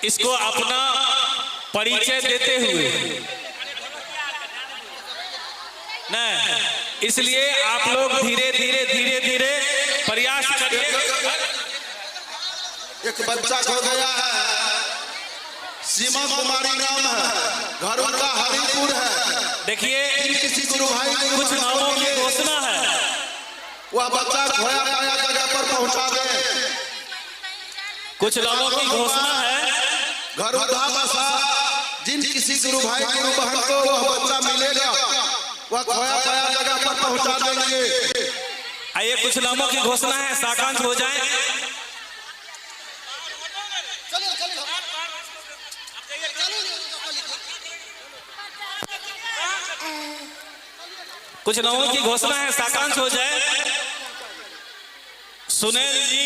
इसको अपना परिचय देते हुए न, इसलिए आप लोग धीरे धीरे प्रयास करिए। एक बच्चा खो गया है, सीमा कुमारी नाम है, घर उनका हरिपुर है। देखिए किसी गुरु भाई को कुछ नामों की घोषणा है, वह बच्चा खोया पाया जगह पर पहुंचा दे। कुछ नामों की घोषणा है। घर उधा बसा, जिन किसी गुरु भाई गुरु बहन को वह बच्चा मिलेगा, वह खोया पाया जगह पर पहुंचा देंगे। आइए कुछ नामों की घोषणा है, साकांक्ष हो जाए। कुछ नामों की घोषणा है, साकांक्ष हो जाए। सुनील जी,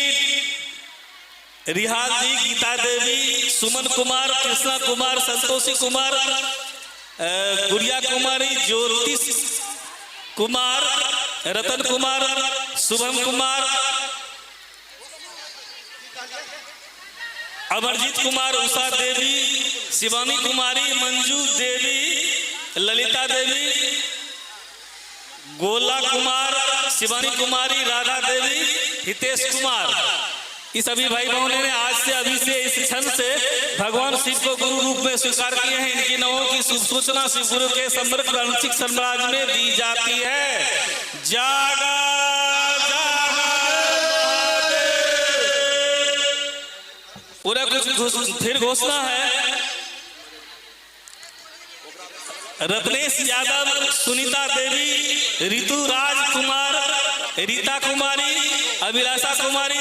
रिहाल जी, गीता देवी, सुमन कुमार, कृष्णा कुमार, संतोषी कुमार, गुड़िया कुमारी, ज्योतिष कुमार, रतन कुमार, शुभम कुमार, अमरजीत कुमार, उषा देवी, शिवानी कुमारी, मंजू देवी, ललिता देवी, गोला कुमार, शिवानी कुमारी, राधा देवी, हितेश कुमार, इस सभी भाई बहनों ने आज से अभी से इस क्षण से भगवान शिव को गुरु रूप में स्वीकार किए हैं। इनकी नामों की शुभ सूचना शिव गुरु के समृद्ध वंशिक साम्राज्य में दी जाती है। जागा पूरा कुछ फिर घोषणा है। रत्नेश यादव, सुनीता देवी, ऋतु राज कुमार, रीता कुमारी, अभिलाषा कुमारी,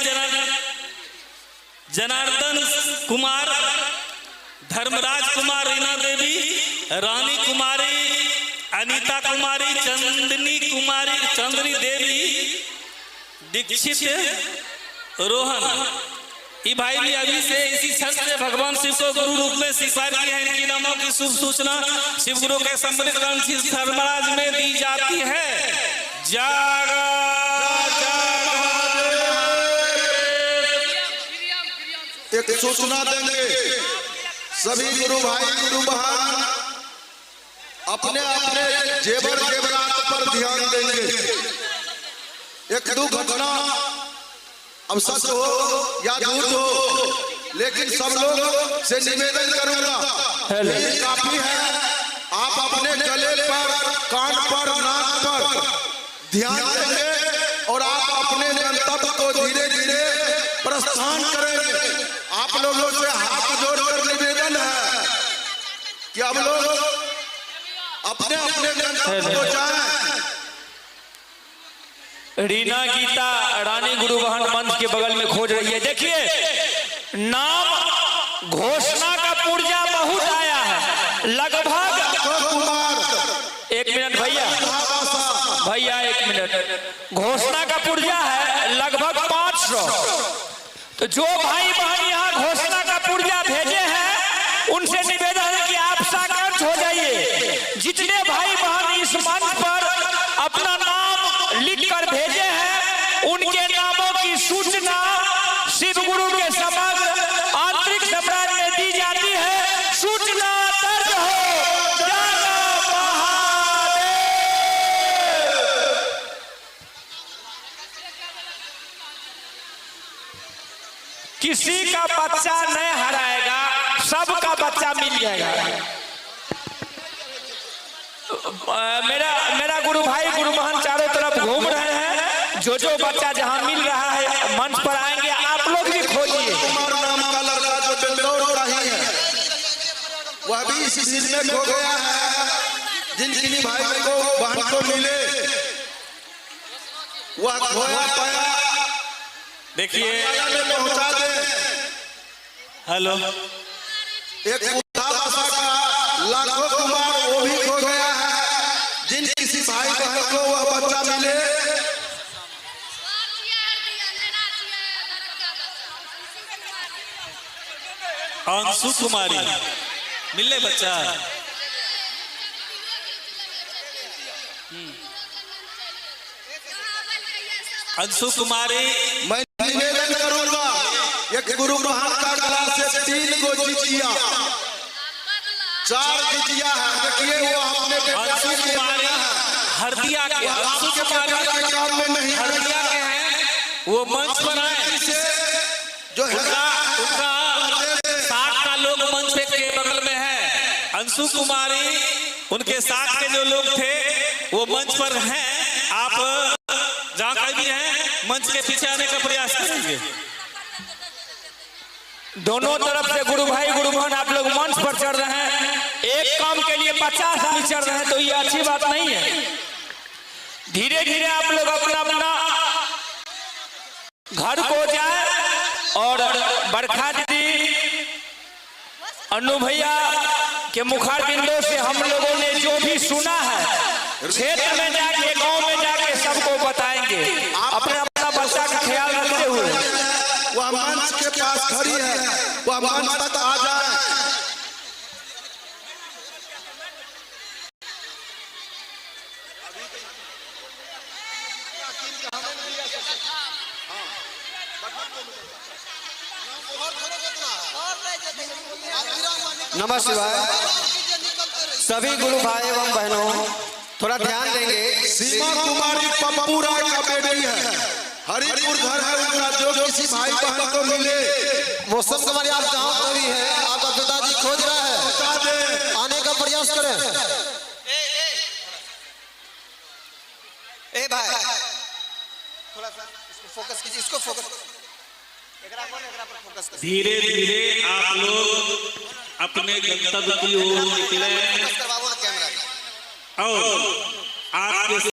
जनार्दन कुमार, धर्मराज कुमार, रीना देवी, रानी कुमारी, अनीता कुमारी, चंदनी देवी, दीक्षित, रोहन, ये भाई भी अभी से इसी क्षण से भगवान शिव को गुरु रूप में स्वीकार किए हैं। इनकी नामों की शुभ सूचना शिव गुरु के समृद्ध वंशिक साम्राज्य में दी जाती है। जागा एक सूचना देंगे, सभी गुरु भाई गुरु बहन अपने अपने जेवर जेवरात पर ध्यान देंगे। एक दो घटना अब सच हो या झूठ हो, लेकिन सब लोग से निवेदन करूंगा, ये काफी है। आप अपने गले पर, कान पर, नाक पर ध्यान देंगे और आप अपने गंतव्य को धीरे धीरे प्रस्थान करेंगे। आप लोगों से हाथ जोड़कर निवेदन है कि अब लोग अपने अपने गंतव्य को जाएं। रीना गीता रानी गुरु बहन मंच के बगल में खोज रही है। देखिए नाम घोषणा का पुर्जा बहुत आया है, लगभग 1 मिनट भैया 1 मिनट, घोषणा का पुर्जा है लगभग 500। तो जो भाई बहन यहाँ घोषणा का पुर्जा भेजे हैं उनसे निवेदन है कि आप साकांक्ष हो जाइए। जितने भाई बहन इस मंच पर अपना नाम लिख कर भेजे हैं उनके नामों की सूचना शिव गुरु के समग्र आंतरिक साम्राज्य में दी जाती है। सूचना दर्ज हो। जागा महादेव। किसी का बच्चा नहीं हराएगा, सबका बच्चा मिल जाएगा। मेरा गुरु भाई गुरु बहन चारों तरफ घूम रहे हैं। जो बच्चा जहां मिल रहा है मंच पर आएंगे, आप लोग भी खोजिए। कुमार नाम का लड़का जो बेंगलोर का ही है, वह भी इसी चीज में खो गया है। जिन भाई को बहन को मिले वह खोया पाया देखिए पहुंचा दे। हेलो, एक उठा भाषा का लाखों कुमार वो भी खो गया है। जिन किसी भाई बहन को वह बच्चा मिले अंशु कुमारी मिले बच्चा। अंशु कुमारी मैं निवेदन करूंगा, एक गुरु बहन का गला से 3 गो जितिया, 4 जितिया है। देखिए वो अपने अंशु कुमारी हरदिया के, अंशु कुमारी काम में नहीं हरदिया के हैं, वो मंच पर आए। जो है उनका 60 का लोग मंच पे के बगल में है। अंशु कुमारी उनके साथ के जो लोग थे वो मंच पर हैं। आप जहाँ कहीं भी हैं मंच के पीछे आने का प्रयास करेंगे। दोनों तरफ से गुरु भाई गुरु बहन आप लोग मंच पर चढ़ रहे हैं। एक काम के लिए 50 आदमी चढ़ रहे हैं तो ये अच्छी बात नहीं है। धीरे धीरे आप लोग अपना अपना घर को जाए और बरखा दीदी अनु भैया के मुखार बिंदों से हम लोगों ने जो भी सुना है क्षेत्र में जाके गांव में जाके सबको बताएंगे। अपने अपना बच्चा का ख्याल रखते हुए वह मंच के पास खड़ी है, वह मंच तक आ जाए। नमः शिवाय। सभी गुरु भाई एवं बहनों थोड़ा ध्यान देंगे। सीमा कुमारी पप्पू राय का बेटी है, हरिपुर घर है उनका। जो किसी भाई बहन को मिले मौसम कुमारी आप जहाँ पर भी है, आपका पिताजी खोज रहा है, बता दे। आने का प्रयास करें। ए भाई थोड़ा सा इसको फोकस कीजिए, इसको फोकस। धीरे धीरे आप लोग अपने गंतव्य की ओर निकले और आपके